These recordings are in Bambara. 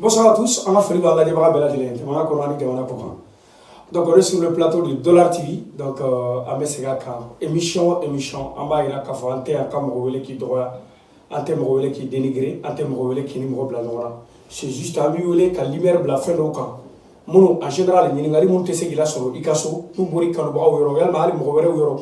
Bonsoir à tous, on va faire la débat bella de l'internet, on a dit qu'on a pour donc on est sur le plateau de Dollar TV, donc à Messega émission, on va y aller à Fante, à Cameroun qui droit, à Cameroun qui dénigré, à Cameroun qui numéro blanc. C'est juste à mieux que l'hiver blanc fait au camp. Mon en général, il y a des gens qui sont sur Ikaso, tout pour y canouba ou euro, elle m'a dit mon euro.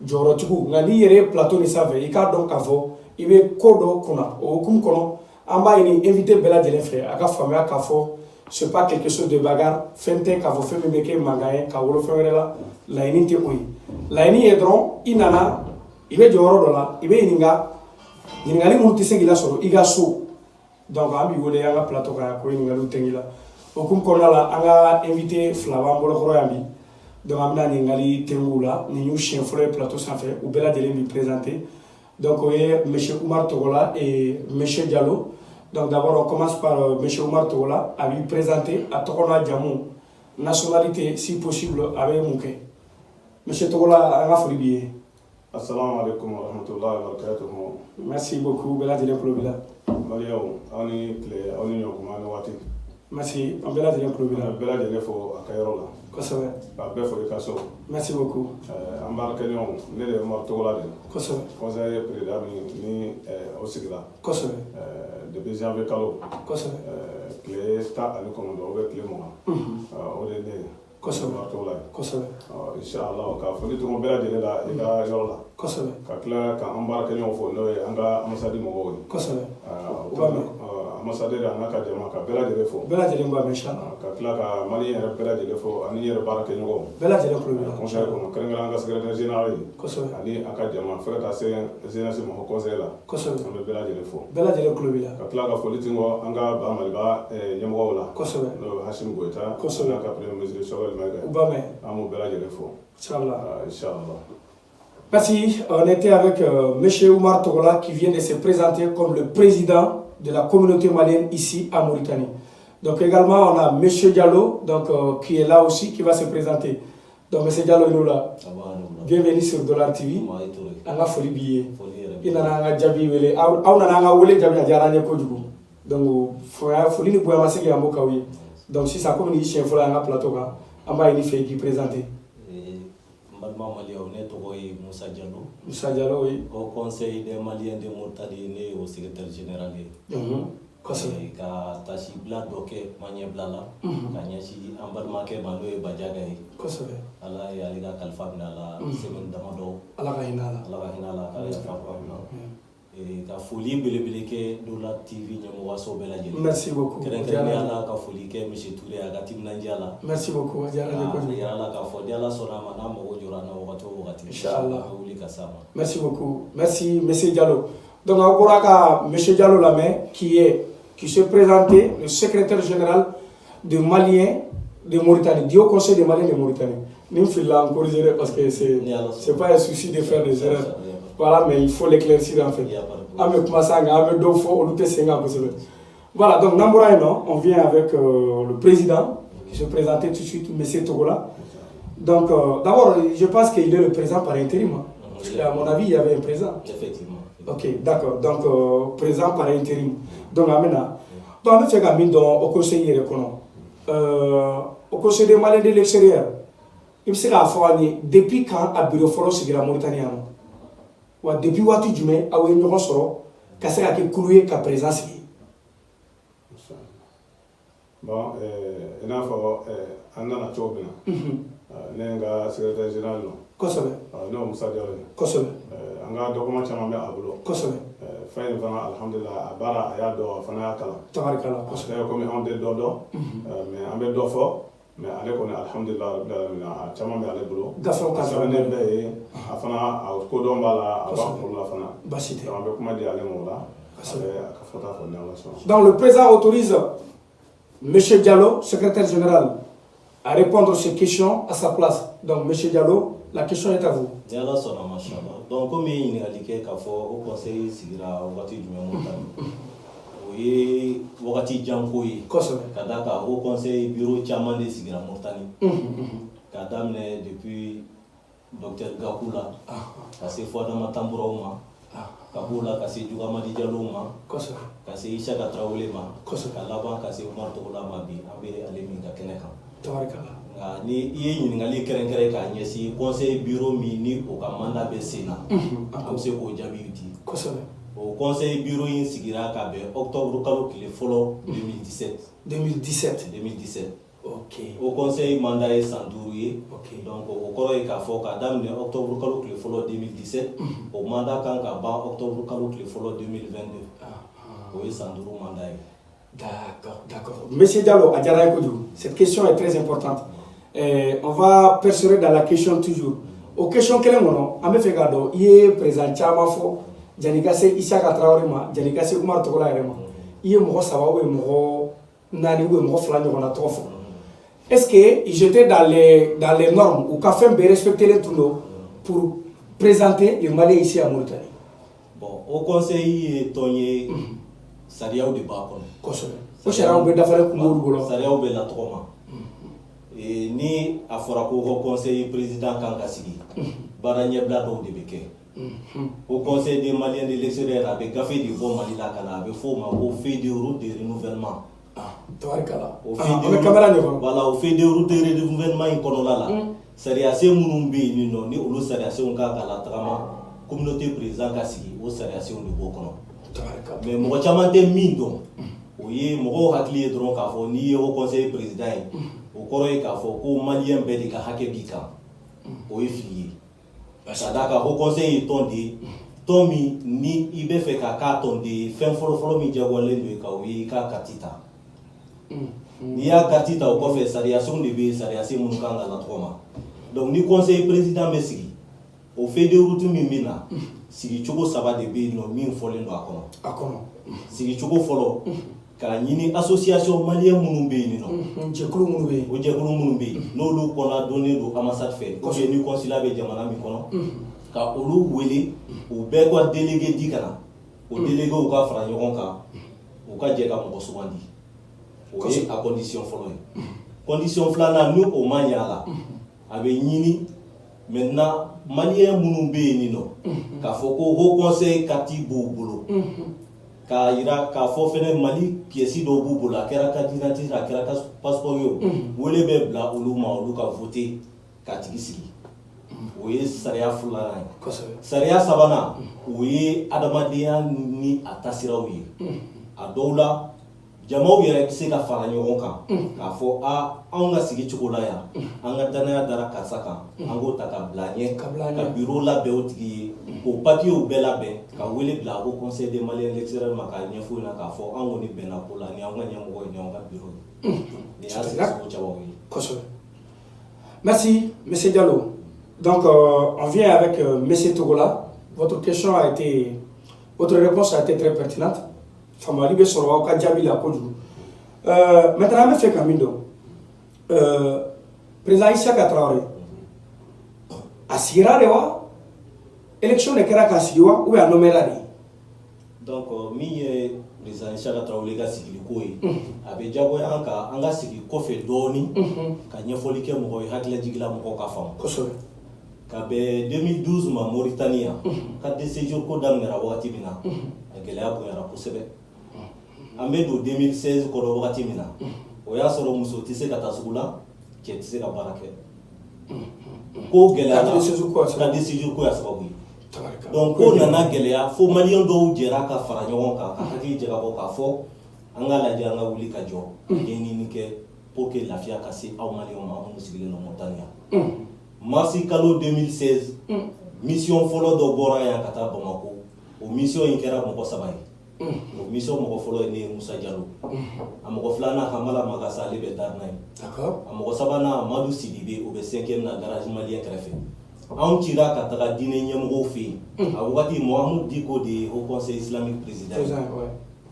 Joro tugu, ngani yere plateau ni savent, il y a donc à vous, il y a kodo kuna, au kum kono. En bas, il est invité Bella de l'Infrère. À la famille, à Kafo, ce n'est pas quelque chose de bagarre. Fente, Kafo, fait Meke, Magaye, Kawolo, Femela, la Inite, oui. La Ini est drôle, il nana, il est du Horodola, il est Ininga, il y a des gens qui sont Igasso. Donc, on a un plateau qui est Tengila. Au Kumkonala, on a invité Flavan Boloroyambi. Donc, on a un Tengula, un chien fleur plateau sans fait, où Bella de l'Infrère présenté. Donc, oui, M. Oumar Togola et M. Diallo. Donc d'abord, on commence par M. Oumar Togola à lui présenter à Tokona Djamou, nationalité si possible avec Mouké. M. Togola, on a fait bien. Assalamu alaikum wa rahmatullahi wa barakatuh. Merci beaucoup, Bella de l'Inflobila. Mariaou, on est clé, on est Yokumane Wati. Merci, on Bella de l'Inflobila. Bella de l'Info à Kairola. Kosovo. Merci beaucoup. Embarquons, nous les morts Togola. Kosovo. Conseiller président ni au Sigla. Kosovo. Depuis janvier Kalo. Kosovo. Clé, ta, à nous commander avec les mois. Au délai. Kosovo. Kosovo. Inch'Allah, quand on dit tout le monde Bella de la, il a Yola. Kosovo. Quand embarquons, on faut nous et anga ambassadeur Mogo. Kosovo. Ambassadeur Anaka Jamaka, Bella de l'Info. Bella de l'Info, Inch'Allah. Kaklaka Mali et Bella de l'Info, Ani et Baraka Yogo. Bella de l'Info. Conseil comme Krengranga secrétaire général. Kosovo. Ani Akadjama, frère à Zénasi Moho Conseil là. Kosovo. Bella de l'Info. Bella de l'Info. Kaklaka Politingo, Anga Bamaliba, Yamola. Kosovo. Hashim Goita. Kosovo. Naka Premier ministre Chauvel Maga. Ubame. Amu Bella de l'Info. Inch'Allah. Inch'Allah. Merci. On était avec M. Oumar Togola qui vient de se présenter comme le président de la communauté malienne ici à Mauritanie. Donc également on a M. Diallo donc, qui est là aussi, qui va se présenter. Donc M. Diallo il est là. Bienvenue sur Dollar TV. On a folie billet. Il y a un jabi wele. On a un wele jabi à Diarane Kodjou. Donc folie ni bouya masiki à Mokawi. Donc si ça comme ni chien folie à plateau là, on va y faire qui présenter. Moussa Diallo. Moussa Diallo, oui. Au Conseil des Maliens de Mauritanie, au secrétaire général. Ka tashi bla doke manye blala. Ka nyashi ambarmake mano e bajaga. Kosovo. Ala ya liga kalfa nala seven damado. Ala ka hinala. Ala ka hinala ka ya fafa na. Ka foli belebele ke Dollar TV nyamo waso bela jeli. Merci beaucoup. Kerenkere ala ka foli ke Monsieur Touré aga timnanjala. Merci beaucoup. Diarane Kodjou. Ya ala ka fodi ala sona mana mo jorana wakati. Inch'Allah. Merci beaucoup. Merci, M. Diallo. Donc, encore à M. Diallo Lamé, qui se présentait le secrétaire général de Maliens de Mauritanie, du Haut Conseil des Maliens de Mauritanie. Nous faisons encore parce que ce n'est pas un souci de faire des erreurs. Voilà, mais il faut l'éclaircir en fait. Voilà, donc on vient avec le président qui se présentait tout de suite, M. Togola. Donc, d'abord, je pense qu'il est le président par intérim. Parce qu'à mon avis, il y avait un président. Effectivement. Ok, d'accord. Donc, président par intérim. Donc, maintenant, on fait un au conseil au conseil des Maliens de l'extérieur. Il me sait depuis quand à Bureau Foro c'est la Mauritanie. Depuis Watu Djumé, à Ouénion Soro, qu'à ce qu'il y a présence. Bon, il y a un peu nenga secrétaire général no Kosovo no Moussa Diallo Kosovo anga document chama be abulo Kosovo fayin fana alhamdulillah bara aya do fana kala tabarikala Kosovo comme on de do mais ambe do fo mais ale ko alhamdulillah rabbil alamin chama be ale bulo gafo ka fa ne be afana ko do mbala aba ko la fana basité ambe kuma di ale mo la ka fota ko na la. Donc le président autorise M. Diallo, secrétaire général, à répondre à ces questions à sa place. Donc, M. Diallo, la question est à vous. Diallo sona machallah. Donc, comme il y a indiqué qu'il faut au conseil sigira wakati jumé oui wakati jankoyi. Kosovo. Kadaka au conseil bureau chairman de sigira Mauritanie. Kadamne depuis Dr Gakoula. Parce que fois dans ma tambouroma. ka b'o la ka se Jugamadi Jalo ma ka se Isaka Traoré ma ka laban ka se Umar Togola ma bi an bɛ ale min ka kɛnɛ kan nka ni i ye ɲininkali kɛrɛnkɛrɛn k'a ɲɛsin conseil bureau min ni o ka mandat bɛ sen na an bɛ se k'o jaabi di o conseil bureau in sigira ka bɛn octobre kalo tile fɔlɔ 2017 o conseil mandat ye san 5 ye donc o kɔrɔ ye k'a fɔ k'a daminɛ octobre kalo tile fɔlɔ 2017 o mandat kan ka ban octobre kalo tile fɔlɔ 2022 o ye san 5 mandat ye. D'accord. Monsieur Diallo, cette question est très importante. On va persévérer dans la question toujours. Aux questions que l'on a fait, il est présent Tchamafo, Janikase Isaka Traoré, Janikase Umar Togola, il est mort Sabaou et mort Nani ou mort Flani, on a trop fort. Est-ce que j'étais dans les normes ou qu'a fait respecter les tourneaux pour présenter les Maliens ici à Mauritanie? Bon, au conseil, Tony. Sariyaw de b'a kɔnɔ o sariyaw bɛ dafalen kungo bolo sariyaw bɛ latɔgɔ ma ni a fɔra ko haut conseil président kan ka sigi baara ɲɛbila dɔw de bɛ kɛ au conseil des Maliens de l'extérieur a bɛ gafe de bɔ Mali la ka na a bɛ f'o ma ko feuille de route de renouvellement o feuille de route de renouvellement in kɔnɔna la sariyasen minnu bɛ yen nɔ ni olu sariyasenw kan ka latagama communauté président ka sigi o sariyasenw de b'o kɔnɔ. Mais mɔgɔ caman tɛ min dɔn o ye mɔgɔw hakili ye dɔrɔn k'a fɔ n'i ye haut conseil président ye o kɔrɔ ye k'a fɔ ko maliyɛn bɛɛ de ka hakɛ b'i kan o ye fili ye ka d'a kan haut conseil ye tɔn de ye tɔn min ni i bɛ fɛ ka k'a tɔn de ye fɛn fɔlɔfɔlɔ min diyagoyalen don i kan o ye i ka kati ta n'i y'a kati ta o kɔfɛ sariyasenw de bɛ yen sariyasen minnu kan ka latɔgɔ ma donc ni conseil président bɛ sigi o feuille de route min bɛ na sigicogo 3 de bɛ yen nɔ min fɔlen don a kɔnɔ sigicogo fɔlɔ k'a ɲini association maliyɛn minnu bɛ yen nɔ o jɛkulu minnu bɛ yen n'olu kɔnɔdonnen don ambassade fɛ ou bien ni consulat bɛ jamana min kɔnɔ ka olu wele u bɛɛ ka délégué di ka na o déléguéw ka fara ɲɔgɔn kan u ka jɛ ka mɔgɔ sugandi o ye a condition fɔlɔ ye condition filanan ni o ma ɲɛ a la a bɛ ɲini maintenant maliyɛn minnu bɛ yen nɔ k'a fɔ ko haut conseil kati b'u bolo k'a yira k'a fɔ fɛnɛ Mali pièce dɔw b'u bolo a kɛra carte d'identité a kɛra passeport ye o wele bɛ bila olu ma olu ka voter k'a tigi sigi o ye sariya filanan ye sariya sabanan o ye adamadenya ni a taasiraw ye a dɔw la jamaw yɛrɛ bɛ se ka fara ɲɔgɔn kan k'a fɔ anw ka sigi cogo la yan an ka danaya dara karisa kan an k'o ta ka bila ɲɛ ka bureau labɛn o tigi ye k'o papiyew bɛɛ labɛn ka wele bila au conseil des Maliens de l'extérieur ma k'a ɲɛfɔ o ɲɛna k'a fɔ an kɔni bɛnna ko la ni an ka ɲɛmɔgɔ ye ni an ka bureau ye ni y'a sigi sogo camanw ye. Merci, Monsieur Diallo. Donc, on vient avec Monsieur Togola. Votre réponse a été très pertinente. Famali be sɔrɔ aw ka jaabi la kojugu maintenant an bɛ fɛ ka min dɔn président Isaka Traoré a sigira de wa élection de kɛra k'a sigi wa ou bien a nommera de. donc min ye président Isaka Traoré ka sigili ko ye a bɛ diyagoya an kan an ka sigi kɔfɛ dɔɔni ka ɲɛfɔli kɛ mɔgɔw ye hakililajigila mɔgɔw ka faamu kosɛbɛ ka bɛn 2012 ma Mauritanie yan carte de séjour ko daminɛra wagati min na a gɛlɛya bonyara kosɛbɛ. An bɛ don 2016 kɔnɔ wagati min na o y'a sɔrɔ muso tɛ se ka taa sugu la cɛ tɛ se ka baara kɛ ko gɛlɛyara carte de séjour ko y'a sababu ye donc ko nana gɛlɛya fo maliyɛn dɔw jɛra ka fara ɲɔgɔn kan ka hakili jagabɔ k'a fɔ an ka lajɛ an ka wuli ka jɔ ɲɛɲini kɛ pour que lafiya ka se aw maliyɛnw ma minnu sigilen don Mauritanie yan marsi kalo 2016 mission fɔlɔ dɔ bɔra yan ka taa Bamako o mission in kɛra mɔgɔ 3 ye. O mission mɔgɔ fɔlɔ ye ne ye Musa Jalo a mɔgɔ filanan Kamala Magasa ale bɛ Darna ye a mɔgɔ sabanan Amadu Sidibe o bɛ 5e na garage malien kɛrɛfɛ anw cira ka taga diinɛ ɲɛmɔgɔw fɛ yen a wagati Mohamed Diko de ye haut conseil islamique président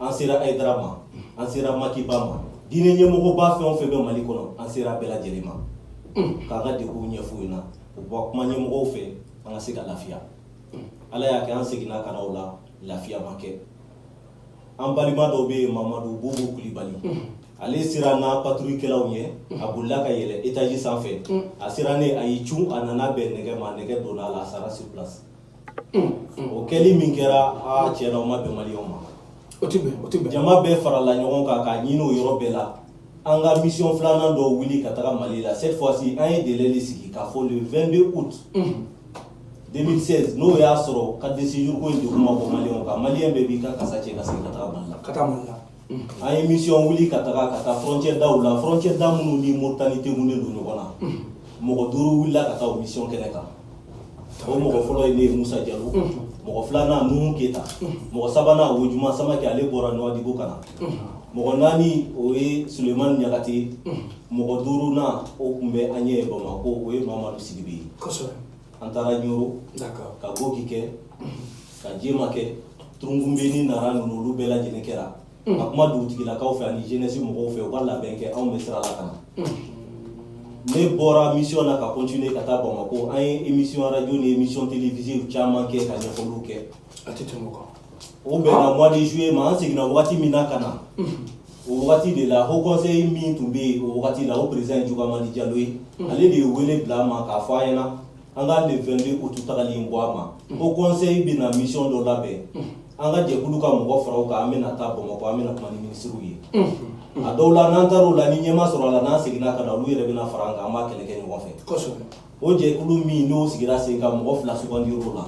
an sera Aïdara ma an sera Makiba ma diinɛ ɲɛmɔgɔba fɛn o fɛn bɛ Mali kɔnɔ an sera bɛɛ lajɛlen ma k'an ka degun ɲɛf'u ɲɛna u bɔ kuma ɲɛmɔgɔw fɛ an ka se ka lafiya Ala y'a kɛ an seginna ka na o la lafiya ma kɛ. An balima dɔw bɛ yen Mamadu Bobo Kulibali ale sera n'a patrouillekɛlaw ɲɛ a bolila ka yɛlɛ étage sanfɛ a sera ne a y'i cun a nana bɛn nɛgɛ ma nɛgɛ donna a la a sara sur place o kɛli min kɛra tiɲɛna o ma bɛn maliyɛnw ma o tɛ bɛn jama bɛɛ farala ɲɔgɔn kan k'a ɲini o yɔrɔ bɛɛ la an ka mission filanan dɔ wuli ka taga Mali la cette fois-ci an ye délai de sigi k'a fɔ le 22 août 2016 n'o y'a sɔrɔ carte de séjour ko in degun ma bɔ maliyɛnw kan maliyɛn bɛɛ b'i ka kasa cɛ ka segin ka taga Mali la an ye mission wuli ka taa frontière daw la frontière da minnu ni Mauritanie tegunnen don ɲɔgɔn na mɔgɔ 5 wulila ka taa o mission kɛnɛ kan o mɔgɔ fɔlɔ ye ne Musa Jalo mɔgɔ filanan Nuhu Keta mɔgɔ sabanan Wojuma Samake ale bɔra Nouadhibou ka na mɔgɔ 4 o ye Sulemani Ɲagate mɔgɔ 5nan o tun bɛ an ɲɛ Bamako o ye Mamadu Sidibe ye an taara Ɲoro ka Goki kɛ ka Jema kɛ Turunkunbeni Nara ninnu olu bɛɛ lajɛlen kɛra a kuma dugutigilakaw fɛ ani jeunesse mɔgɔw fɛ u ka labɛn kɛ anw bɛ sira la ka na ne bɔra mission na ka continuer ka taa Bamako an ye émission radio ni émission télévisée caman kɛ ka ɲɛfɔliw kɛ o bɛnna mois de juillet ma an seginna wagati min na ka na o wagati de la Haut Conseil min tun bɛ yen o wagati la o président ye Diogamadi Diallo ye ale de ye wele bila an ma k'a fɔ an ɲɛna an ka le 22 août tagali in bɔ a ma Haut Conseil bɛna mission dɔ labɛn an ka jɛkulu ka mɔgɔ fara o kan an bɛna taa Bamako an bɛna kuma ni ministres ye a dɔw la n'an taara o la ni ɲɛma sɔrɔ a la n'an seginna ka na olu yɛrɛ bɛna fara an kan an b'a kɛlɛ kɛ ɲɔgɔn fɛ o jɛkulu min n'o sigira sen kan mɔgɔ 2 sugandir'o la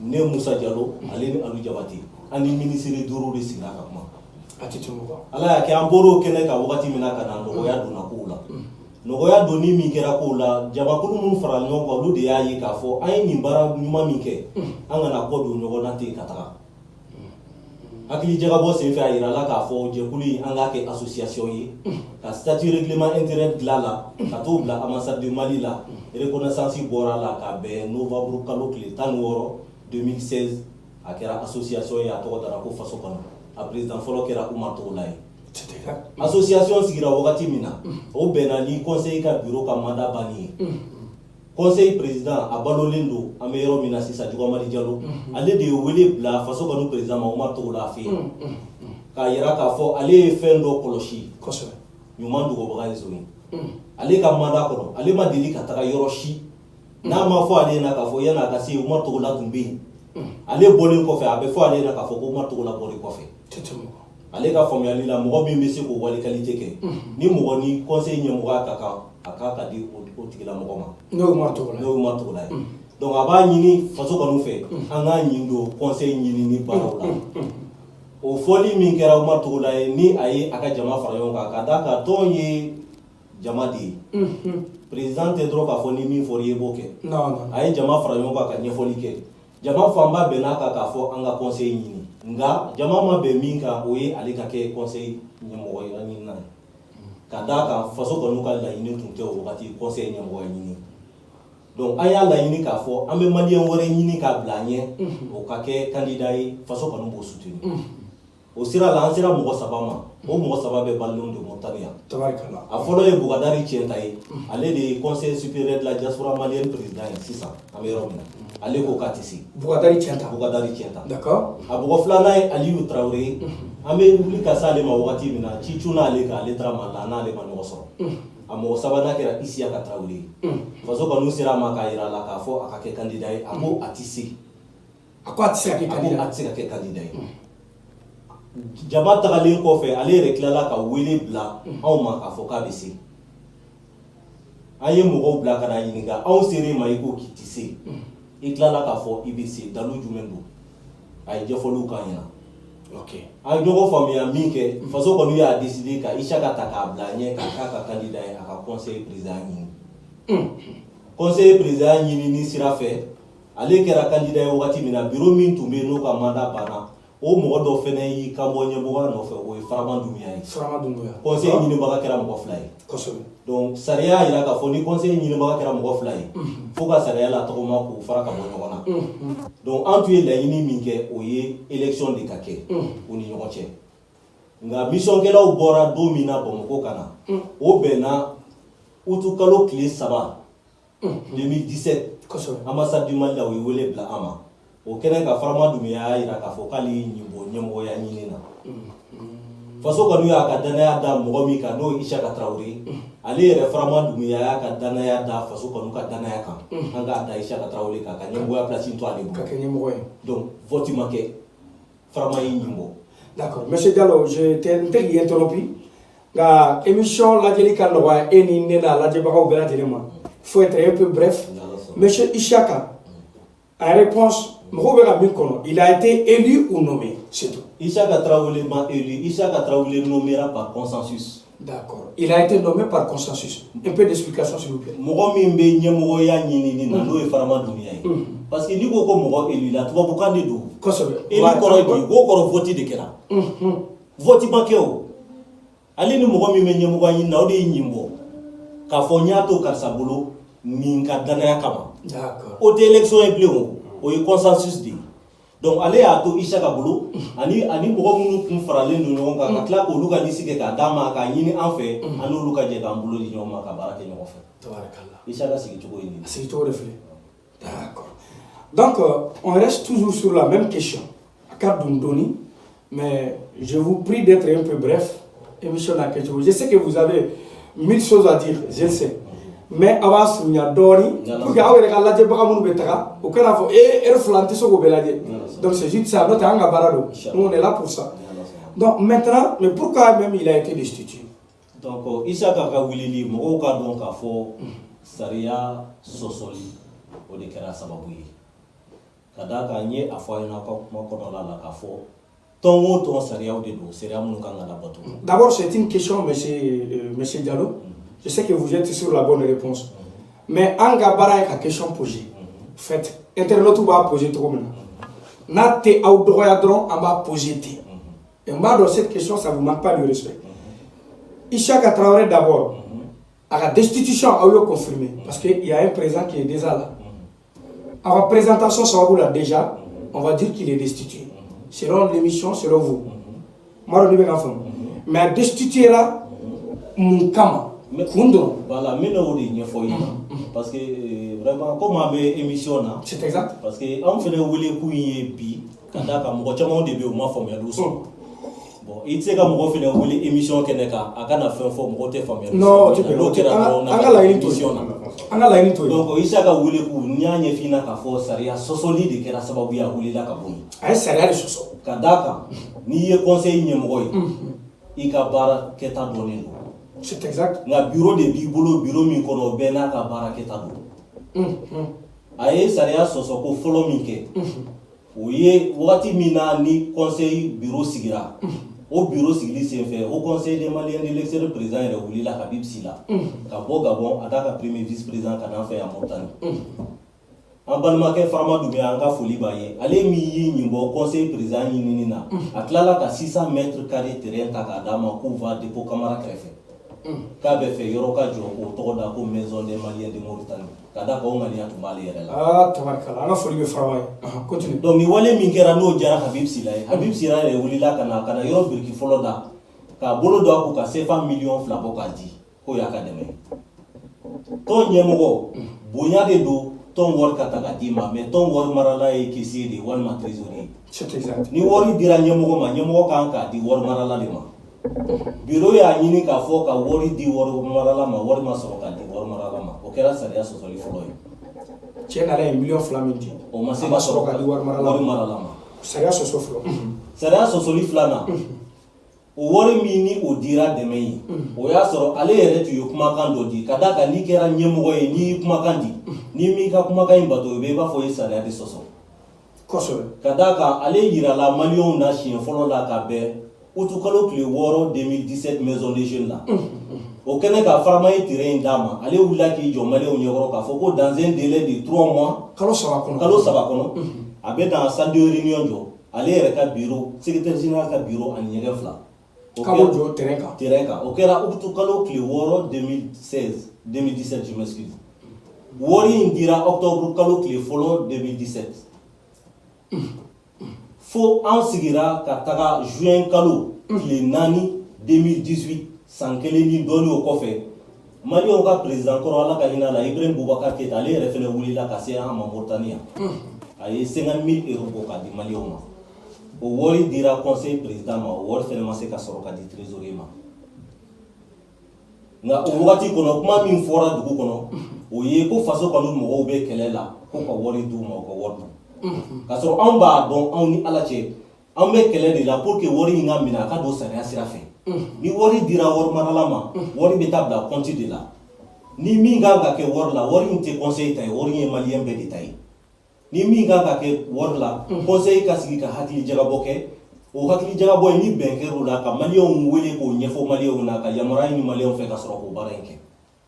ne Musa Jalo ale ni Alu Jabate ani ministre 5 de sigira ka kuma ala y'a kɛ an bɔr'o kɛnɛ kan wagati min na ka na nɔgɔya donna kow la nɔgɔya donni min kɛra kow la jamakulu minnu farala ɲɔgɔn kan olu de y'a ye k'a fɔ an ye nin baara ɲuman min kɛ an kana kɔ don ɲɔgɔn na ten ka taga hakili jagabɔ sen fɛ a yirala k'a fɔ jɛkulu in an k'a kɛ association ye ka statut règlement intérieur dilan la ka t'o bila ambassade de Mali la reconnaissance bɔra la ka bɛn novembre kalo tile 16 2016 a kɛra association ye a tɔgɔ dara ko faso kɔnɔ a président fɔlɔ kɛra Umar Togola ye association sigira wagati min na o bɛnna ni conseil ka bureau ka mandat banni ye conseil président a balolen don an bɛ yɔrɔ min na sisan Diogamadi Diallo ale de ye wele bila faso kɔnɔ président ma Umar Togola fɛ yen k'a yira k'a fɔ ale ye fɛn dɔ kɔlɔsi ɲuman dogobaga ye zon ye ale ka mandat kɔnɔ ale ma deli ka taga yɔrɔ si n'a ma fɔ ale ɲɛna k'a fɔ yan'a ka se Umar Togola tun bɛ yen ale bɔlen kɔfɛ a bɛ fɔ ale ɲɛna k'a fɔ ko Umar Togola bɔlen kɔfɛ ale ka faamuyali la mɔgɔ min bɛ se k'o wali qualité kɛ ni mɔgɔ ni conseil ɲɛmɔgɔya ka kan a k'a ka di o tigilamɔgɔ ma n'o ye Umar Togola ye donc a b'a ɲini faso kɔni fɛ an k'a ɲini don conseil ɲini ni baaraw la o fɔli min kɛra Umar Togola ye ni a ye a ka jama fara ɲɔgɔn kan ka d'a kan tɔn ye jama de ye président tɛ dɔrɔn k'a fɔ ni min fɔra i ye b'o kɛ a ye jama fara ɲɔgɔn kan ka ɲɛfɔli kɛ jama fanba bɛn'a kan k'a fɔ an ka conseil ɲini nka jama ma bɛn min kan o ye ale ka kɛ conseil ɲɛmɔgɔ ye ɲini na ka d'a kan faso kɔni ka laɲini tun tɛ o wagati conseil ɲɛmɔgɔ ɲini donc an y'a laɲini k'a fɔ an bɛ maliyɛn wɛrɛ ɲini k'a bila an ɲɛ o ka kɛ candidat ye faso kɔni b'o soutenir o sira la an sera mɔgɔ 3 ma o mɔgɔ 3 bɛɛ balilenw don Mauritanie a fɔlɔ ye Bougadari Tienta ye ale de ye conseil supérieur de la diaspora malienne président ye sisan an bɛ yɔrɔ min na ale ko k'a tɛ se Bougadari Tienta d'accord a mɔgɔ filanan ye Aliyu Traoré ye an bɛ wuli ka se ale ma wagati min na ci cunna ale kan ale taara Mali la n'ale ma ɲɔgɔn sɔrɔ a mɔgɔ sabanan kɛra Isiyaka Traoré ye faso kɔni sera a ma k'a yira a la k'a fɔ a ka kɛ candidat ye a ko a tɛ se a ko a tɛ se ka kɛ candidat ye jama tagalen kɔfɛ ale yɛrɛ tilala ka wele bila anw ma k'a fɔ k'a bɛ se an ye mɔgɔw bila ka na ɲininka anw ser'e ma i ko k'i tɛ se i tilala k'a fɔ i bɛ se dalu jumɛn don a ye ɲɛfɔliw k'an ɲɛna a ye ɲɔgɔn faamuya min kɛ faso kɔni y'a décidé ka Isiyaka ta k'a bila ɲɛ k'a k'a ka candidat ye a ka conseil président ɲini conseil président ɲini ni sira fɛ ale kɛra candidat ye wagati min na bureau min tun bɛ yen n'o ka mandat banna o mɔgɔ dɔ fɛnɛ y'i kanbɔ ɲɛmɔgɔya nɔfɛ o ye Farama Dunbuya ye conseil ɲinibaga kɛra mɔgɔ 2 ye donc sariya y'a yira k'a fɔ ni conseil ɲinibaga kɛra mɔgɔ 2 ye fo ka sariya la tɔgɔma k'u fara ka bɔ ɲɔgɔn na donc an tun ye laɲini min kɛ o ye élection de ka kɛ u ni ɲɔgɔn cɛ nka missionkɛlaw bɔra don min na Bamako ka na o bɛnna utu kalo tile 3 2017 ambassade du Mali la u ye wele bila an ma o kɛnɛ ka Farama Dunbuya y'a yira k'a fɔ k'ale y'i ɲinbɔ ɲɛmɔgɔya ɲini na faso kanu y'a ka danaya da mɔgɔ min kan n'o Isaka Traoré ale yɛrɛ Farama Dunbuya y'a ka danaya da faso kanu ka danaya kan an k'a da Isaka Traoré kan ka ɲɛmɔgɔya place to ale bolo ka kɛ ɲɛmɔgɔ ye donc vote ma kɛ Farama y'i ɲin bɔ. D'accord monsieur Diallo je t'ai interrompu nka émission lajɛli ka nɔgɔya e ni ne n'a lajɛbagaw bɛɛ lajɛlen ma faut être un peu bref monsieur Isaka en réponse mɔgɔw bɛ ka min kɔnɔ il a été élu ou nommé c'est tout. Isaka Traoré m'a élu. Isaka Traoré nommera par consensus. D'accord. Il a été nommé par consensus. Un peu d'explication s'il vous plaît. Mɔgɔ min bɛ ɲɛmɔgɔya ɲinini na n'o ye Farama Dunbuya ye. Parce que n'i ko ko mɔgɔ élu la tubabukan de don. Kosɛbɛ. Élu kɔrɔ ye di k'o kɔrɔ vote de kɛra. Vote ma kɛ o. Ale ni mɔgɔ min bɛ ɲɛmɔgɔya ɲini na o de y'i ɲin bɔ. K'a fɔ n y'a to karisa bolo nin ka danaya kama. D'accord. O tɛ élection ye bilen o. O ye consensus de ye. Donc ale y'a to Isaka bolo ani mɔgɔ minnu kun faralen don ɲɔgɔn kan ka tila k'olu ka liste kɛ k'a d'a ma k'a ɲini an fɛ an n'olu ka jɛ k'an bolo di ɲɔgɔn ma ka baara kɛ ɲɔgɔn fɛ. Tabarakallah. Isaka sigicogo ye nin. A sigicogo de filɛ. D'accord. Donc on reste toujours sur la même question. A ka don dɔɔni mais je vous prie d'être un peu bref. Émission na kɛcogo. Je sais que vous avez 1000 choses à dire, je sais. Mais a b'a surunya dɔɔni pour que aw yɛrɛ ka lajɛbaga minnu bɛ taga o kana fɔ heure fila n tɛ se k'o bɛɛ lajɛ. Donc c'est juste ça. N'o tɛ an ka baara don. Nous on est là pour ça. Donc maintenant, mais pourquoi même il a été destitué? Donc Isaka ka wulili mɔgɔw ka dɔn k'a fɔ sariya sɔsɔli o de kɛra sababu ye. Ka d'a kan n ye a fɔ a ɲɛna ka kuma kɔnɔna la k'a fɔ tɔn o tɔn sariyaw de don sariya minnu kan ka labato. D'abord c'est une question monsieur Diallo. Je sais que vous êtes sur la bonne réponse. Mais en Gabara, il y a une question posée. Faites, Internet va poser trop maintenant. N'a te outdoor, on va poser. Et moi, dans cette question, ça ne vous manque pas de respect. Isaka Traoré d'abord, à la destitution, a eu confirmé. Parce qu'il y a un président qui est déjà là. À la présentation, ça va vous là déjà, on va dire qu'il est destitué. Selon l'émission, selon vous. Mais destitué là, mon kama. Voilà, mais nous avons dit parce que vraiment, comme on avait émission là, c'est exact. Parce que on fait des couilles bi, quand on a mon chama on début au moins formé l'osso. Bon, il sait comme on fait des émissions qui n'est qu'à quand faire forme on te formé. Non, tu peux. On a la émission là. On a la émission. Donc il sait qu'à voulez coup nia nia fina qu'à force saria sosoli de qu'à sababu ya voulez là qu'à bon. Ay saria de soso. Kadaka ni ye conseil ni moy. Il ka bara keta donné. C'est exact. Nga bureau de bibolo bureau min kono bena ka bara keta do. Aye sariya soso ko folo min ke. O ye wati mina ni conseil bureau sigira. O bureau sigili sen fait au conseil des Maliens de l'extérieur président yɛrɛ wulila Habib Sila. Ka bɔ Gabon a da ka premier vice président ka na fɛ ya Mauritanie. An balimakɛ Farama Dunbuya an ka foli b'a ye. Ale min y'i ɲin bɔ conseil président ɲinini na. A tilala ka 600 mètres carrés terrain ta k'a d'a ma k'u va dépôt Camara kɛrɛfɛ. K'a bɛ fɛ yɔrɔ ka jɔ k'o tɔgɔ da ko maison des Maliens de Mauritanie. Ka da k'o ŋaniya tun b'ale yɛrɛ la. Ah, tabarikala. An ka foli bɛ Farama ye. Continue. Donc ni wale min kɛra n'o jara Habib Sila ye. Habib Sila yɛrɛ wulila ka na yɔrɔ biriki fɔlɔ da k'a bolo don a kun ka CFA million 2 bɔ k'a di k'o y'a ka dɛmɛ. Tɔn ɲɛmɔgɔ bonya de don tɔn wari ka ta ka d'i ma mais tɔn wari marala ye caissier de ye walima trésorier. C'est exact. Ni wari dira ɲɛmɔgɔ ma ɲɛmɔgɔ kan k'a di wari marala de ma. Bureau y'a ɲini k'a fɔ ka wari di wari marala ma wari ma sɔrɔ k'a di wari marala ma o kɛra sariya sɔsɔli fɔlɔ ye. Tiɲɛ na ye million 2 min di. O ma se ka sɔrɔ k'a di wari marala ma. Sariya sɔsɔ fɔlɔ. Sariya sɔsɔli filanan o wari min ni o dira dɛmɛ ye o y'a sɔrɔ ale yɛrɛ tun ye kumakan dɔ di ka d'a kan n'i kɛra ɲɛmɔgɔ ye n'i ye kumakan di n'i m'i ka kumakan in bato i bɛ i b'a fɔ i ye sariya de sɔsɔ. Kosɛbɛ. Ka d'a kan ale yirala maliyɛnw na siɲɛ fɔlɔ la ka bɛn utukalo tile 6 2017 maison des jeunes la. O kɛnɛ ka Farama ye terrain in d'a ma ale wulila k'i jɔ maliyɛnw ɲɛkɔrɔ k'a fɔ ko dans un délai de 3 mois. Kalo 3 kɔnɔ. Kalo 3 kɔnɔ a bɛ dans salle de réunion jɔ ale yɛrɛ ka bureau secrétaire général ka bureau ani ɲɛgɛn 2. K'o jɔ terrain kan. Terrain kan o kɛra utukalo tile 6 2017 je m'excuse. Wari in dira octobre kalo tile fɔlɔ 2017. Fo an sigira ka taga juin kalo tile 4 2018 san kelen ni dɔɔni o kɔfɛ maliyɛnw ka président kɔrɔ ala ka hinɛ la Ibrahim Boubacar Keita ale yɛrɛ fɛnɛ wulila ka se an ma Mauritanie a ye 50 000 € bɔ k'a di maliyɛnw ma. o wari dira conseil président ma o wari fɛnɛ ma se ka sɔrɔ ka di trésorier ma nga o wagati kɔnɔ kuma min fɔra dugu kɔnɔ o ye ko faso kanu mɔgɔw bɛ kɛlɛ la ko ka wari d'u ma o ka wari dun ka sɔrɔ anw b'a dɔn anw ni ala cɛ an bɛ kɛlɛ de la pour que wari in ka minɛ a ka don sariya sira fɛ ni wari dira wari marala ma wari bɛ taa bila compte de la ni min kan ka kɛ wari la wari in tɛ conseil ta ye wari in ye maliyɛn bɛɛ de ta ye ni min kan ka kɛ wari la conseil ka sigi ka hakili jagabɔ kɛ o hakili jagabɔ ni bɛn kɛr'o la ka maliyɛnw wele k'o ɲɛfɔ maliyɛnw na ka yamaruya ɲini maliyɛnw fɛ ka sɔrɔ k'o baara in kɛ.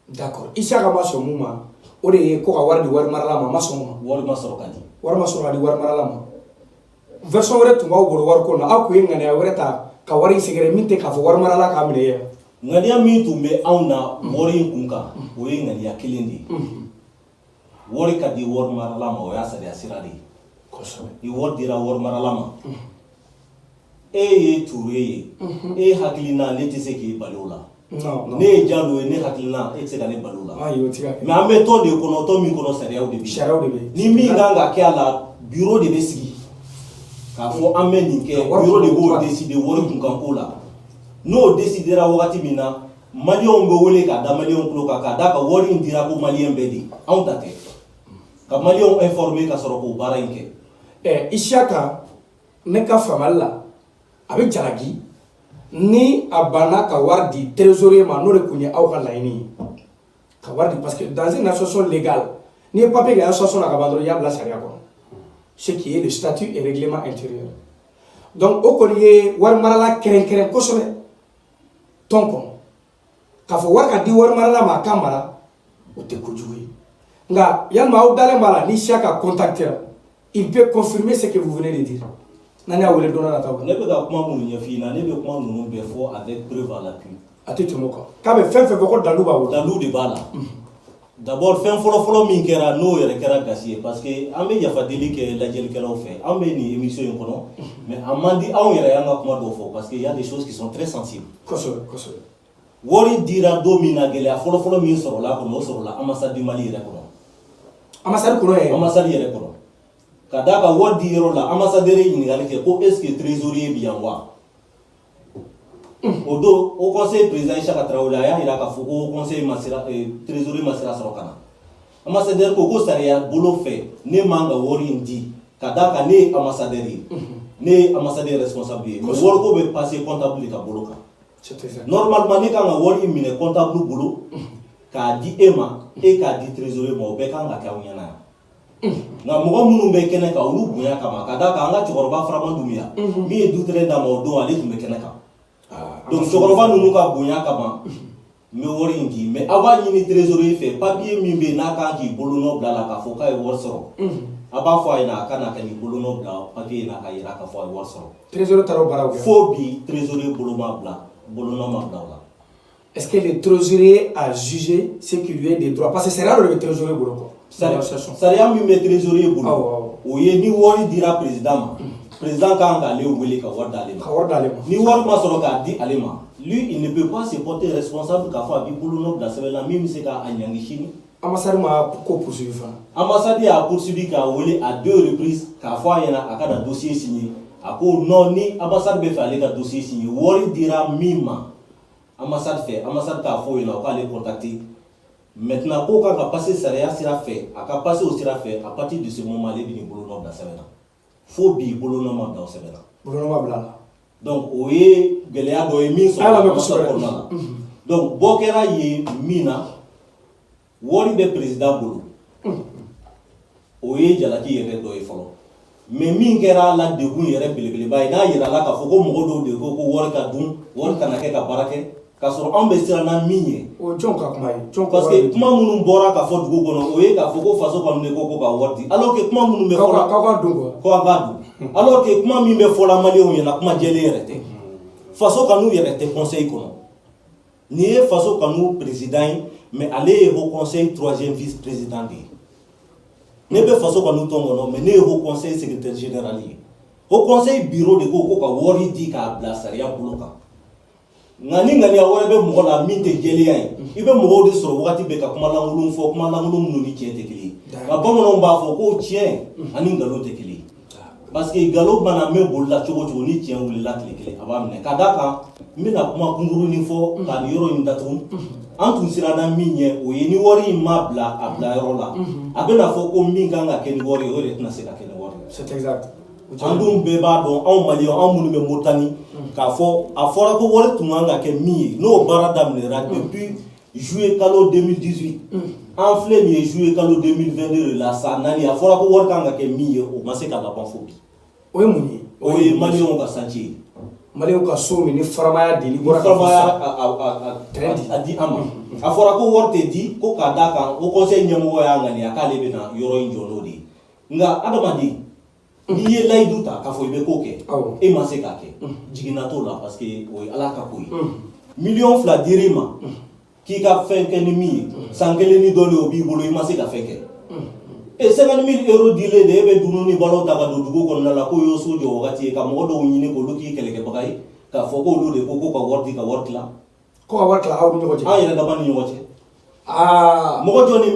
d'accord Isaka ma sɔn mun ma o de ye ko ka wari di wari marala ma sɔn ma wari ma sɔrɔ ka di wari ma sɔrɔ ka di wari marala ma version wɛrɛ tun b'aw bolo wari ko la aw kun ye ŋaniya wɛrɛ ta ka wari in sɛgɛrɛ min tɛ k'a fɔ wari marala k'a minɛ ye ŋaniya min tun bɛ anw na wari in kun kan o ye ŋaniya kelen de ye wari ka di wari marala ma o y'a sariya sira de ye ni wari dira wari marala ma e ye Ture ye e hakilina ne tɛ se k'i bali o la ne ye Jalo ye ne hakilina e tɛ se ka ne bali o la mais an bɛ tɔn de kɔnɔ tɔn min kɔnɔ sariyaw de bɛ ni min kan ka kɛ a la bureau de bɛ sigi k'a fɔ an bɛ nin kɛ bureau de b'o décider wari kunkan ko la n'o décidera wagati min na maliyɛnw bɛ wele k'a da maliyɛnw tulo kan k'a da ka wari in dira ko maliyɛn bɛɛ de anw ta tɛ ka maliyɛnw informer ka sɔrɔ k'o baara in kɛ. Isaka ne ka faamali la a bɛ jalaki ni a banna ka wari di trésorier ma n'o de tun ye aw ka laɲini ye ka wari di parce que dans une association légale n'i ye papier kɛ association na ka ban dɔrɔn i y'a bila sariya kɔnɔ ce qui est le statut et règlement intérieur donc o kɔni ye wari marala kɛrɛnkɛrɛn kosɛbɛ tɔn kɔnɔ k'a fɔ wari ka di wari marala ma a ka mara o tɛ kojugu ye nka yalima aw dalen b'a la ni Isaka contactera il peut confirmer ce que vous venez de dire n'an y'a wele don dɔ nataw la. ne bɛ ka kuma minnu ɲɛf'i ɲɛna ne bɛ kuma ninnu bɛɛ fɔ avec preuve à l'appui. a tɛ tɛmɛ o kan k'a bɛ fɛn fɛn fɔ ko dalu b'a bolo. dalu de b'a la d'abord fɛn fɔlɔfɔlɔ min kɛra n'o yɛrɛ kɛra gasi ye parce que an bɛ yafa deli kɛ lajɛlikɛlaw fɛ an bɛ nin émission in kɔnɔ mais a man di anw yɛrɛ y'an ka kuma dɔw fɔ parce que y a des choses qui sont très sensibles. kosɛbɛ kosɛbɛ. wari dira don min na gɛlɛya fɔlɔfɔlɔ min sɔrɔla a kɔnɔ o sɔrɔla ambassade du Mali yɛrɛ kɔnɔ. ambassade kɔnɔ yɛrɛ. ambassade yɛrɛ kɔnɔ ka d'a kan wari di yɔrɔ la ambassadeur ye ɲininkali kɛ ko est ce que trésorier bɛ yan wa. o don o conseil président Isaka Traoré a y'a yira k'a fɔ ko conseil ma sira trésorier ma sira sɔrɔ ka na ambassadeur ko sariya bolo fɛ ne man ka wari in di ka d'a kan ne ye ambassadeur ye ne ye ambassadeur responsable ye mais wari ko bɛ passer comptable de ka bolo kan normalement ne kan ka wari in minɛ comptable bolo k'a di e ma e k'a di trésorier ma o bɛɛ kan ka kɛ aw ɲɛna yan nka mɔgɔ minnu bɛ kɛnɛ kan olu bonya kama ka d'a kan an ka cɛkɔrɔba Farama Dunbiya min ye dutɛrɛ d'a ma o don ale tun bɛ kɛnɛ kan donc cɛkɔrɔba ninnu ka bonya kama n bɛ wari in di mais aw b'a ɲini trésorier fɛ papier min bɛ yen n'a kan k'i bolonɔ bila a la k'a fɔ k'a ye wari sɔrɔ a b'a fɔ a ɲɛna a ka na ka nin bolonɔ bila papier in na ka yira k'a fɔ a ye wari sɔrɔ. trésorier taara o baaraw kɛ. fo bi trésorier bolo ma bila bolonɔ ma bila o la. est-ce que le trésorier a jugé ce qui lui est des droits parce que sariya dɔ de bɛ trésorier bolo kɔ. sariya min bɛ trésorier bolo o ye ni wari dira président ma président kan k'ale wele ka wari d'ale ma ni wari ma sɔrɔ k'a di ale ma lui il ne peut pas se porter responsable k'a fɔ a b'i bolonɔ bila sɛbɛn la min bɛ se k'a ɲangi sini. ambassade ma ko poursuivi fana. ambassade y'a poursuivi k'a wele à 2 reprises k'a fɔ a ɲɛna a ka na dossier signer a ko non ni ambassade bɛ fɛ ale ka dossier signer wari dira min ma ambassade fɛ ambassade k'a fɔ o ɲɛna o k'ale contacter maintenant ko kan ka passer sariya sira fɛ a ka passer o sira fɛ à partir de ce moment ale bɛ nin bolonɔ bila sɛbɛn na fo bi bolonɔ ma bila o sɛbɛn na. bolonɔ ma bila la. donc o ye gɛlɛya dɔ ye min sɔrɔ ambassade kɔnɔna la donc bɔ kɛra yen min na wari bɛ président bolo o ye jalaki yɛrɛ dɔ ye fɔlɔ mais min kɛra la degun yɛrɛ belebeleba ye n'a yirala k'a fɔ ko mɔgɔ dɔw de ko wari ka dun wari kana kɛ ka baara kɛ k'a sɔrɔ anw bɛ siran na min ye. o jɔn ka kuma ye. parce que kuma minnu bɔra ka fɔ dugu kɔnɔ o ye k'a fɔ ko faso kɔni de ko ka wari di alors que kuma minnu bɛ fɔla k'aw ka dun quoi. k'aw ka dun alors que kuma min bɛ fɔla maliyɛnw ɲɛna kuma jɛlen yɛrɛ tɛ faso kanu yɛrɛ tɛ conseil kɔnɔ nin ye faso kanu président ye mais ale ye haut conseil 3e vice président de ye ne bɛ faso kanu tɔn kɔnɔ mais ne ye haut conseil secrétaire général ye haut conseil bureau de ko ka wari di k'a bila sariya bolo kan. nka ni ŋaniya wɛrɛ bɛ mɔgɔ la min tɛ jɛlenya ye i bɛ mɔgɔw de sɔrɔ wagati bɛɛ ka kuma lankolon fɔ kuma lankolon minnu ni tiɲɛ tɛ kelen ye nka bamananw b'a fɔ ko tiɲɛ ani nkalon tɛ kelen ye parce que galo bana me bolla cogo cogo ni tiɲɛ wulila tile kelen a b'a minɛ ka da kan n bɛna kuma kunkurunin fɔ ka nin yɔrɔ in datugu an tun siranna min ɲɛ o ye ni wari in ma bila a bila yɔrɔ la a bɛna fɔ ko min kan ka kɛ ni wari ye o de tɛna se ka kɛ ni wari ye. C'est exact. an dun bɛɛ b'a dɔn anw maliyɛnw anw minnu bɛ Moritani k'a fɔ a fɔra ko wari tun kan ka kɛ min ye n'o baara daminɛra depuis juillet kalo 2018 an filɛ nin ye juillet kalo 2022 de la san 4 a fɔra ko wari kan ka kɛ min ye o ma se ka laban fo bi. O ye mun ye? o ye maliyɛnw ka chantier ye. Maliyɛnw ka so min ni faramaya di ni bɔra ka faramaya a di an ma a fɔra ko wari tɛ di ko k'a d'a kan o conseil ɲɛmɔgɔ y'a ŋaniya k'ale bɛna yɔrɔ in jɔ n'o de ye nka adamaden n'i ye layidu ta k'a fɔ i bɛ ko kɛ e ma se k'a kɛ jiginna t'o la parce que o ye Ala ka ko ye miliyɔn 2 dir'i ma k'i ka fɛn kɛ ni min ye san 1 ni dɔɔnin o b'i bolo i ma se ka fɛn kɛ 50 000 euros dilen de e bɛ dumuni ni balo ta ka don dugu kɔnɔna la k'o y'o so jɔ wagati ye ka mɔgɔ dɔw ɲini k'olu k'i kɛlɛkɛbaga ye k'a fɔ k'olu de ko ko ka wari di ka wari tila. Ko ka wari tila aw ni ɲɔgɔn cɛ. an yɛrɛ dama ni ɲɔgɔn cɛ. mɔgɔ jɔnni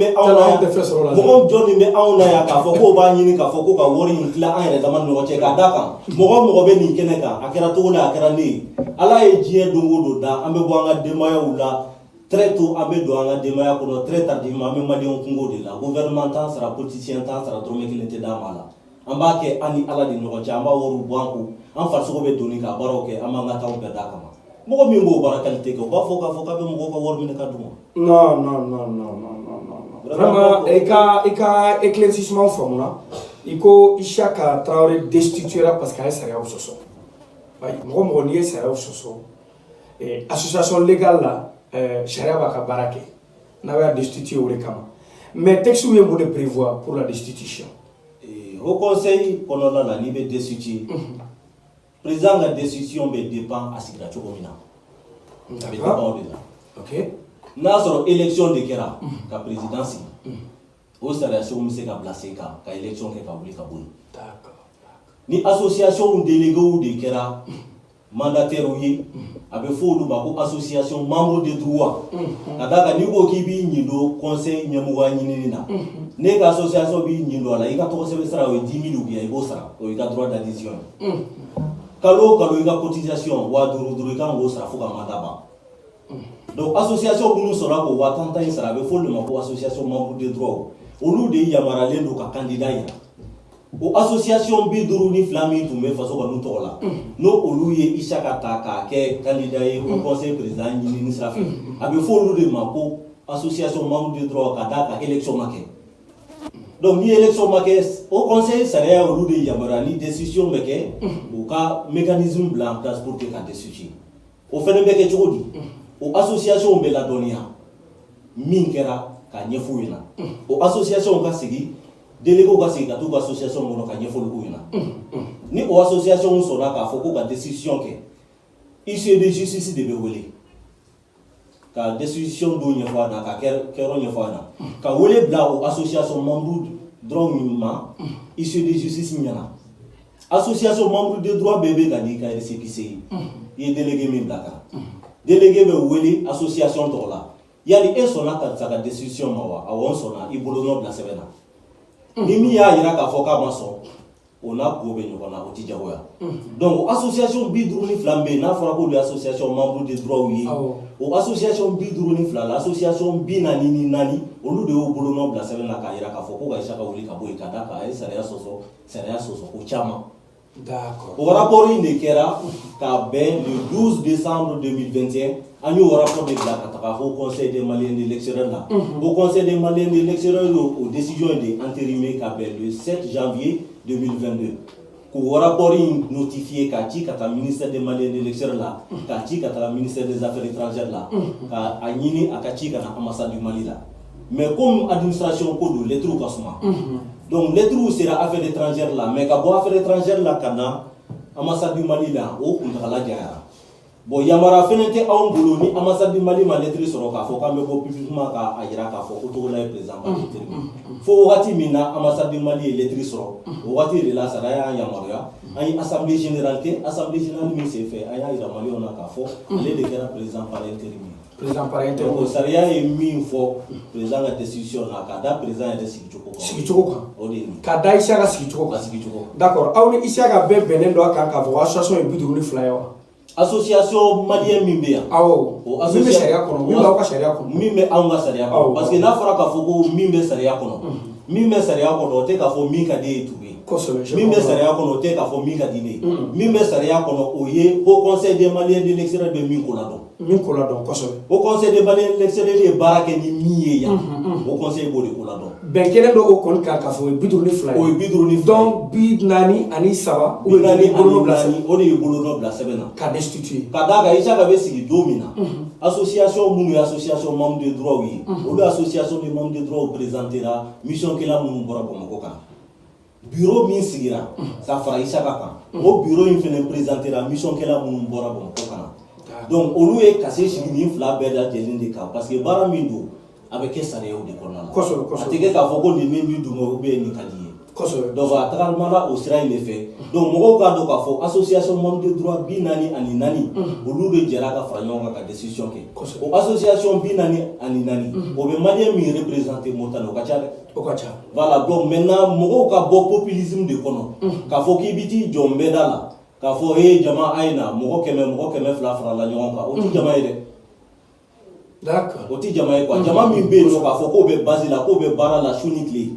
bɛ anw na yan k'a fɔ k'o b'a ɲini k'a fɔ ko ka wari in tila an yɛrɛ dama ni ɲɔgɔn cɛ k'a d'a kan mɔgɔ bɛ nin kɛnɛ kan a kɛra cogo la a kɛra ne ye Ala ye diɲɛ don o don da an bɛ bɔ an ka denbayaw la très tôt an bɛ don an ka denbaya kɔnɔ très tardivement an bɛ maliyɛnw kungo de la gouvernement t'an sara politicien t'an sara dɔrɔmɛ kelen tɛ d'a ma la an b'a kɛ an ni Ala de ɲɔgɔn cɛ an b'a wariw bɔ an kun an farisogo bɛ doni ka baaraw kɛ an b'an ka temps bɛɛ d'a kama mɔgɔ min b'o baara qualité kɛ o b'a fɔ k'a fɔ k'a bɛ mɔgɔw ka wari minɛ ka d'u ma. Non. Vraiment i ka éclaircissement faamuna i ko Isaka Traoré destituera parce que a ye sariyaw sɔsɔ mɔgɔ n'i ye sariyaw sɔsɔ association légale la sariya b'a ka baara kɛ n'a y'a destituer o de kama mais texte ye mun de prévoir pour la destitution. Au conseil kɔnɔna la n'i bɛ destituer président ka destitution bɛ dépend a sigira cogo min na a bɛ dépend o de la. Ok. N'a sɔrɔ élection de kɛra ka président sigi o sariya sɛbɛnw bɛ se ka bila sen kan ka élection kɛ ka wuli ka bɔ yen. Ni association délégués de kɛra mandataires ye a bɛ fɔ olu ma ko association membre de droit ka d'a kan n'i ko k'i b'i ɲin don conseil ɲɛmɔgɔya ɲinini na ne ka association b'i ɲin don a la i ka tɔgɔ sɛbɛn sara o ye 10 000 ou bien i b'o sara o y'i ka droit d'adhésion ye kalo o kalo i ka cotisation 5000 i kan k'o sara fo ka mandat ban. Donc association minnu sɔrɔla k'o 5000 in sara a bɛ fɔ olu ma ko association membre de droit olu de yamaruyalen don ka candidat yira o association 52 min tun bɛ faso ka n'u tɔgɔ la n'o olu ye Isaka ta k'a kɛ candidat ye au conseil président ɲinini sira fɛ a bɛ fɔ olu de ma ko association membre de droit ka d'a kan élection ma kɛ donc ni élection ma kɛ o conseil sariya olu de yamaruya ni décision bɛ kɛ u ka mécanisme bila en place pour que ka destituer o fɛnɛ bɛ kɛ cogo di o association bɛ ladɔnniya min kɛra ka ɲɛfɔ u ɲɛna o association ka sigi délégués ka sigi ka t'u ka association kɔnɔ ka ɲɛfɔli k'u ɲɛna ni o association sɔnna k'a fɔ ko ka décision kɛ huissier de justice de bɛ wele ka décision dɔw ɲɛfɔ a na ka kɛyɔrɔ ɲɛfɔ a na ka wele bila o association membre dɔrɔn min ma huissier de justice ɲɛna association membre de droit bɛɛ bɛ ka n'i ka récépissé ye i ye délégué min bila ka na délégué bɛ wele association tɔgɔ la yali e sɔnna ka ka décision ma wa awɔ n sɔnna i bolonɔ bila sɛbɛn na ni min y'a yira k'a fɔ k'a ma sɔn o n'a ko bɛ ɲɔgɔn na o ti jagoya donc association 52 min bɛ yen n'a fɔra k'olu ye association membre de droit ye o association 52 la association 44 olu de y'o bolonɔ bila sɛbɛn na k'a yira k'a fɔ ko ka Isaka wuli ka bɔ yen ka d'a kan a ye sariya sɔsɔ ko caman. D'accord. O rapport in de kɛra ka bɛn le 12 décembre 2021 an y'o rapport de bila ka taga au conseil des maliens de l'extérieur la au conseil des maliens de l'extérieur o décision de entérimé ka bɛn le 7 janvier 2022 k'o rapport in notifié ka ci ka taa ministère des maliens de l'extérieur la ka ci ka taa ministère des affaires étrangères la ka a ɲini a ka ci ka na ambassade du Mali la mais comme administration ko don lettre ka suma donc lettre sera affaires étrangères la mais ka bɔ affaires étrangères la ka na ambassade du Mali la o kuntagala janyara bon yamara fɛnɛ tɛ anw bolo ni ambassade du Mali ma lettre sɔrɔ k'a fɔ k'an bɛ bɔ publiquement k'a yira k'a fɔ ko Togola ye président ba déterminé fo wagati min na ambassade du Mali ye lettre sɔrɔ o wagati de la sariya y'an yamaruya an ye assemblée générale kɛ assemblée générale min senfɛ an y'a yira maliyɛnw na k'a fɔ ale de kɛra président par intérim président par intérim. Donc sariya ye min fɔ président ka décision na k'a da président yɛrɛ sigicogo kan. Sigicogo kan. O de ye nin. K'a da Isiaka sigicogo kan. Sigicogo. D'accord aw ni Isiaka bɛɛ bɛnnen dɔ a kan k'a fɔ ko association ye 52 ye wa. Association malien min bɛ yan. Awɔ. Min bɛ sariya kɔnɔ min b'aw ka sariya kɔnɔ. Min bɛ anw ka sariya kɔnɔ. Parce que n'a fɔra k'a fɔ ko min bɛ sariya kɔnɔ. Min bɛ sariya kɔnɔ o tɛ k'a fɔ min ka di ye Ture. Min bɛ sariya kɔnɔ o tɛ k'a fɔ min ka di ne ye. Min bɛ sariya kɔnɔ o ye Haut Conseil des Maliens de l'extérieur bɛ min ko la dɔn. Min ko la dɔn kosɛbɛ. Haut Conseil des Maliens de l'extérieur ye baara kɛ ni min ye yan. Haut Conseil b'o de ko la dɔn. Bɛn kelen dɔ o kɔni kan k'a fɔ o ye 52 ye. O ye 52 ye. donc 43 o de ye bolonɔ bila sɛbɛn na. Ka destituer. Ka d'a kan Isiaka bɛ sigi don min na. Association minnu ye association membre de droit ye. Olu association de membre de droit présentera mission kɛla minnu bɔra Bamakɔ kan. Bureau min sigira ça fara Isiaka kan. O bureau in fɛnɛ présentera mission kɛla minnu bɔra Bamakɔ kan. Donc olu ye kase sigi nin fila bɛɛ lajɛlen de kan parce que baara min don a bɛ kɛ sariyaw de kɔnɔna la. Kosɛbɛ kosɛbɛ. A tɛ kɛ k'a fɔ ko nin bɛ min dun ou bien nin ka di ye. Kosɛbɛ. Donc a tagamana o sira in de fɛ. Donc mɔgɔw k'a dɔn k'a fɔ association membre de droit 44 olu de jɛra ka fara ɲɔgɔn kan ka décision kɛ. O association 44 o bɛ malien min représenter Motani o ka ca dɛ. O ka ca. Voilà donc maintenant mɔgɔw ka bɔ populisme de kɔnɔ k'a fɔ k'i bɛ t'i jɔ nbɛda la k'a fɔ jama a ye na mɔgɔ 100 200 farala ɲɔgɔn kan o tɛ jama ye dɛ. D'accord. O tɛ jama ye quoi jama min bɛ yen nɔ k'a fɔ k'o bɛ base la k'o bɛ baara la su ni tile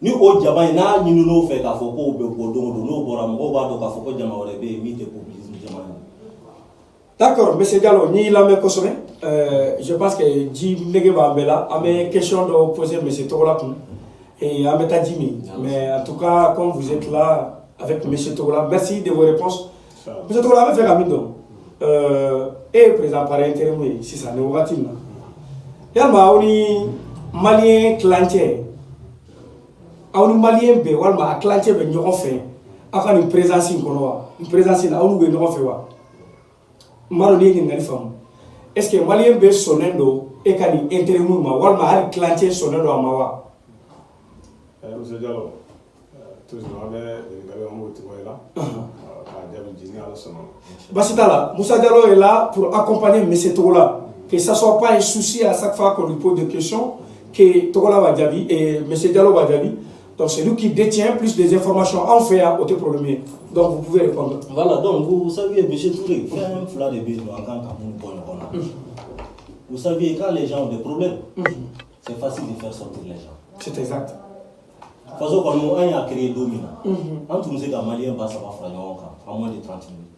ni o jama in n'a ɲinin'o fɛ k'a fɔ k'o bɛ bɔ don o don n'o bɔra mɔgɔw b'a dɔn k'a fɔ ko jama wɛrɛ bɛ yen min tɛ populisme jama ye. D'accord monsieur Diallo n'i lamɛn kosɛbɛ je pense que ji nege b'an bɛɛ la an bɛ question dɔ poser monsieur Togola kun et an bɛ taa ji min mais en tout cas comme vous êtes là avec monsieur Togola merci de vos réponses monsieur Togola an bɛ fɛ ka min dɔn e ye président par intérim ye sisan nin wagati in na yalima aw ni malien tilancɛ aw ni malien bɛɛ walima a tilancɛ bɛ ɲɔgɔn fɛ aw ka nin présence in kɔnɔ wa nin présence in na aw n'u bɛ ɲɔgɔn fɛ wa n b'a dɔn n'i ye ɲininkali faamu est ce que malien bɛɛ sɔnnen don e ka nin intérim ma walima hali tilancɛ sɔnnen don a ma wa. monsieur Diallo toujours an bɛ ɲininkali an b'o cogo la k'a jaabi di ni Ala sɔnna. Basi t'a la Moussa Diallo est là pour accompagner monsieur Togola que ça soit pas un souci à chaque fois qu'on lui pose des questions que Togola va jaabi et monsieur Diallo va jaabi. Donc c'est lui qui détient plus des informations en fait à côté problème. Donc vous pouvez répondre. Voilà, donc vous saviez, M. Touré, un flat de bille en tant qu'amour. Vous saviez, quand les gens ont des problèmes, c'est facile de faire sortir les gens. C'est exact. Parce que quand nous avons créé Domina, quand nous sommes Maliens, ça va faire en moins de 30 minutes.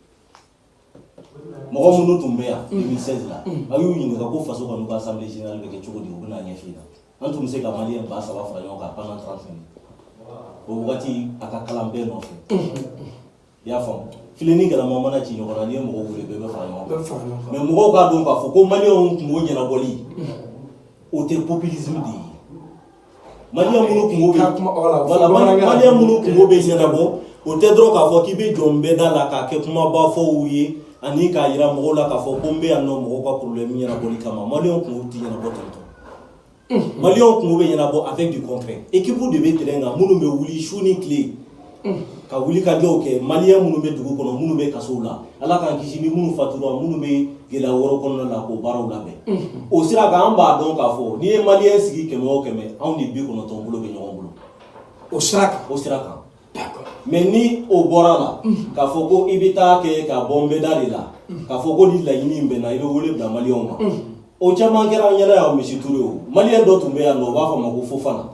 Moi, je suis tombé en 2016 là. Je suis venu à façon quand nous avons l'Assemblée générale avec les Tchoukou de Ounaniafina. Quand nous sommes Maliens, ça va faire pendant 30 minutes. Wagati aka kalan bɛɛ nɔfɛ i y'a faamu fileni gɛlɛma mana ci ɲɔgɔn na n'i ye mɔgɔw wele bɛɛ bɛ fara ɲɔgɔn kan mais mɔgɔw k'a dɔn k'a fɔ ko maliyɛnw kungo ɲɛnabɔli o tɛ populisme de ye maliyɛn minnu kungo bɛ maliyɛn minnu kungo bɛ ɲɛnabɔ o tɛ dɔrɔn k'a fɔ k'i bɛ jɔ n bɛɛ da la k'a kɛ kumaba fɔw ye ani k'a yira mɔgɔw la k'a fɔ ko n bɛ yan nɔ mɔgɔw ka problème ɲɛnabɔli kama maliyɛnw kungo tɛ ɲɛnabɔ ten tɔ. Maliens kun bɛ ɲɛnabɔ avec du concret équipe de bɛ terrain kan minnu bɛ wuli su ni tile ka wuli ka jɔw kɛ maliyɛn minnu bɛ dugu kɔnɔ minnu bɛ kasow la ala k'an kisi ni minnu fatura minnu bɛ gɛlɛya wɛrɛw kɔnɔna la k'o baaraw labɛn o sira kan an b'a dɔn k'a fɔ n'i ye maliyɛn sigi 100 o 100 anw ni 90 bolo bɛ ɲɔgɔn bolo o sira kan mais ni o bɔra la k'a fɔ ko i bɛ taa kɛ ka bɔ nbɛda de la k'a fɔ ko ni laɲini in bɛ na i bɛ wele bila maliyɛnw ma. O caman kɛra ɲɛna yan monsieur Touré o maliyɛn dɔ tun bɛ yan nɔ u b'a fɔ a ma ko Fofana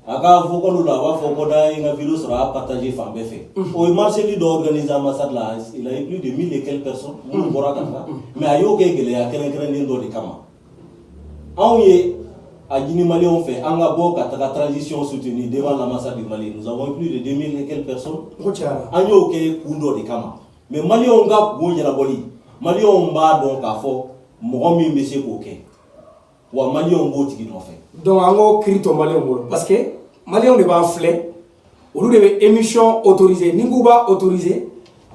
a ka vocal la a b'a fɔ ko da ye n ka vidéo sɔrɔ a y'a partagé fan bɛɛ fɛ o ye marché dɔ organisé ambassade la il a eu plus de 1000 et quelques personnes minnu bɔra ka taa mais a y'o kɛ gɛlɛya kɛrɛnkɛrɛnnen dɔ de kama anw ye a ɲini maliyɛnw fɛ an ka bɔ ka taga transition soutenue devant l'ambassade du Mali nous avons plus de 2000 et quelques personnes an y'o kɛ kun dɔ de kama mais maliyɛnw ka kungo ɲɛnabɔli maliyɛnw b'a dɔn k'a fɔ mɔgɔ min bɛ se k'o kɛ wa maliyɛnw b'o tigi nɔfɛ. Donc an k'o kiiri to maliyɛnw bolo parce que maliyɛnw de b'an filɛ olu de bɛ émission autorisé ni k'u b'a autorisé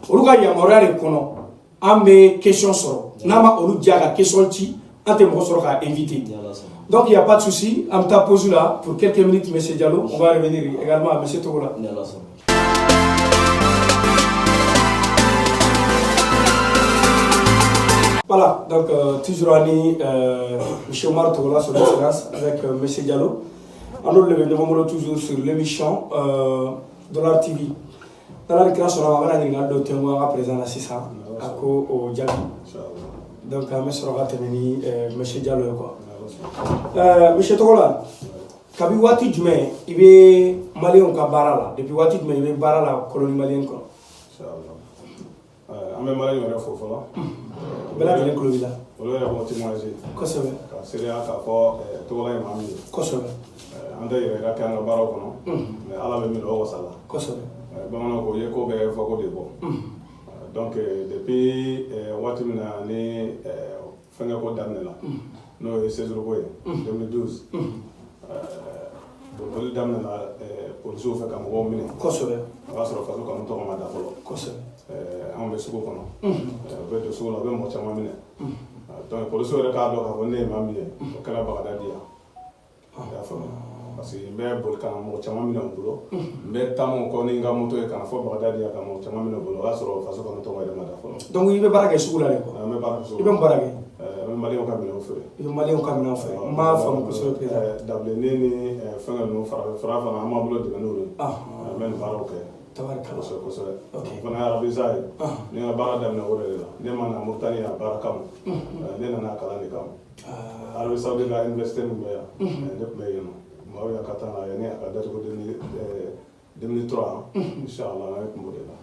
olu ka yamaruya de kɔnɔ an bɛ question sɔrɔ n'a ma olu diya ka question ci an tɛ mɔgɔ sɔrɔ k'a invité. Donc il n'y a pas de souci an bɛ taa pause la pour quelques minutes monsieur Diallo on va revenir également à monsieur Togola. Voilà, donc toujours Ani, M. Omar Togola sur l'excellence avec M. Diallo. On le numéro toujours sur l'émission Dollar TV. Dans la récréation, on va aller dans le témoin à présent à Sissa, à ko au Djabi. Donc, M. Soroga Temeni, M. Diallo. M. Togola, Kabi Wati Djumé, il est malé au Kabarala. Depuis Wati Djumé, il est Barala, colonie malienne. An bɛ mali yɛrɛ fo fɔlɔ bɛɛ lajɛlen kulo b'i la olu yɛrɛ b'o témoigner kosɛbɛ ka seereya k'a fɔ Togola ye maa min ye kosɛbɛ an tɛ yɛrɛ yɛrɛ kɛ an ka baaraw kɔnɔ mais ala bɛ min dɔn o wasa la kosɛbɛ bamananw ko ye ko bɛɛ fɔ ko de bɔ donc depuis waati min na ni fɛnkɛ ko daminɛna n'o ye séjour ko ye 2012 boliboli daminɛna polisiw fɛ ka mɔgɔw minɛ kosɛbɛ o y'a sɔrɔ faso kanu tɔgɔ ma da fɔlɔ kosɛbɛ anw bɛ sugu kɔnɔ u bɛ don sugu la u bɛ mɔgɔ caman minɛ donc polisiw yɛrɛ k'a dɔn k'a fɔ ne ye maa min ye o kɛra Bagdadi yan i y'a faamu parce que n bɛ boli ka na mɔgɔ caman minɛ u bolo n bɛ taama o kɔ ni n ka moto ye ka na fɔ Bagdadi yan ka mɔgɔ caman minɛ u bolo o y'a sɔrɔ faso kanu tɔgɔ yɛrɛ ma da fɔlɔ donc i bɛ baara kɛ sugu la de quoi n bɛ baara kɛ sugu i bɛ mun baara kɛ n bɛ maliyɛnw ka minɛnw feere i bɛ maliyɛnw ka minɛnw feere n b'a faamu kosɛbɛ président dabilennin ni fɛnkɛ ninnu farafin fura fana an b'an bolo dɛmɛ n'o ye n bɛ nin baaraw kɛ tabarikala kosɛbɛ kosɛbɛ fana ye arabisa ye ne ka baara daminɛ o de la ne ma na Moritani yan baara kama ne nana kalan de kama Arabi Saoudite la université min bɛ yan ne tun bɛ yen nɔ maaw y'a ka taa n'a ye ne a ka datugu 2003 inshallah ne tun b'o de la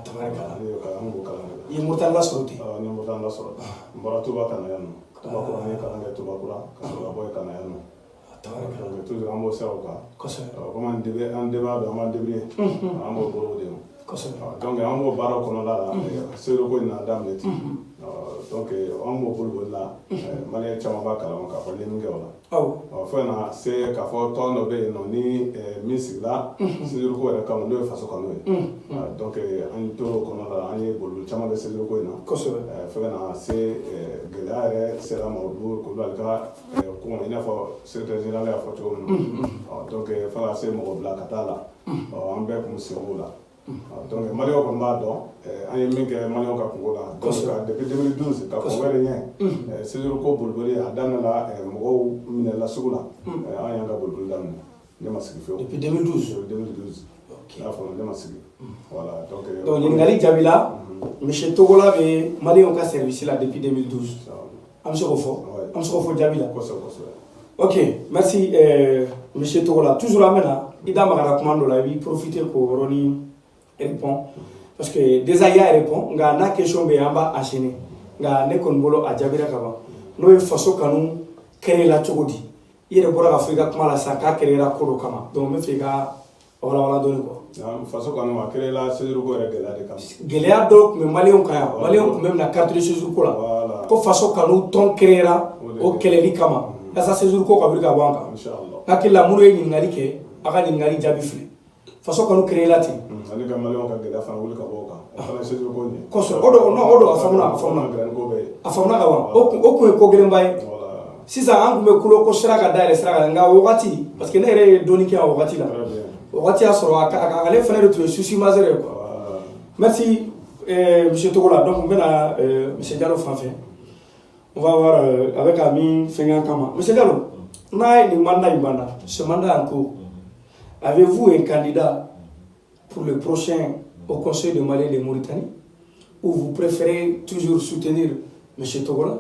tabarikala ne an b'o kalan de la i ye Moritani lasɔrɔ ten n ye Moritani lasɔrɔ n bɔra Tuba ka na yan nɔ Tubakura n ye kalan kɛ Tubakura ka sɔrɔ ka bɔ yen ka na yan nɔ donc toujours an b'o siraw kan comme an début an b'an débrouiller an b'o bolo de donc an b'o baaraw kɔnɔna la seerew ko in na daminɛ ten donc an b'o bolo la maliyɛn caman b'a kalama k'a fɔ n ye min kɛ o la fo kana se k'a fɔ tɔn dɔ bɛ yen nɔ ni min sigila seerew ko yɛrɛ kama n'o ye faso kanu ye donc an tor'o kɔnɔna la an ye boliboli caman kɛ seerew ko in na fo kana se gɛlɛya yɛrɛ sera ma olu Kulubali ka ko i n'a fɔ secrétaire général y'a fɔ cogo min na donc fo ka se mɔgɔ bila ka taa la an bɛɛ kun sen b'o la donc maliyɛnw kɔni b'a dɔn an ye min kɛ maliyɛnw ka kungo la donc depuis 2012 ka kɔn wɛrɛ ɲɛ séjour ko boliboli a daminɛna mɔgɔw minɛla sugu la an y'an ka boliboli daminɛ ne ma sigi fiyewu depuis 2012 i y'a faamu ne ma sigi voilà donc ɲininkali jaabi la monsieur Togola bɛ maliyɛnw ka service la depuis 2012 an bɛ se k'o fɔ an bɛ se k'o fɔ jaabi la ok merci monsieur Togola toujours an bɛ na i da magara kuma dɔ la i b'i profiter k'o yɔrɔnin répond parce que déjà il y a répond nka n'a question bɛ yen an b'a enchaîner nka ne kɔni bolo a jaabira ka ban n'o ye faso kanu créer la cogo di i yɛrɛ bɔra k'a fɔ i ka kuma la sisan k'a créer la ko dɔ kama donc n bɛ fɛ i ka walawala dɔɔni quoi. faso kanu a créer la séjour ko yɛrɛ gɛlɛya de kama. gɛlɛya dɔw tun bɛ maliyɛnw kan yan maliyɛnw tun bɛ na carte de séjour ko la ko faso kanu tɔn créer o kɛlɛli kama yasa séjour ko ka wuli ka bɔ an kan. hakili la minnu ye ɲininkali kɛ a ka ɲininkali jaabi filɛ faso kanu créer la ten. ale ka maliyɛnw ka gɛlɛya fana wuli ka bɔ o kan o fana ye séjour ko ɲɛ. kosɛbɛ o don a faamuna ka ban o kun ye ko gɛlɛnba ye sisan an tun bɛ kulo ko sira ka dayɛlɛ sira kan nka o wagati parce que ne yɛrɛ ye dɔɔni kɛ a wagati la o wagati y'a sɔrɔ ale fana de tun ye souci majeur ye quoi. merci monsieur Togola donc n bɛna monsieur Diallo fan fɛ on va voir a bɛ ka min fɛngɛ an kama monsieur Diallo n'a ye nin mandat in banna ce mandat en cours avez-vous un candidat pour le prochain au Conseil de Mali et de Mauritanie ou vous préférez toujours soutenir monsieur Togola?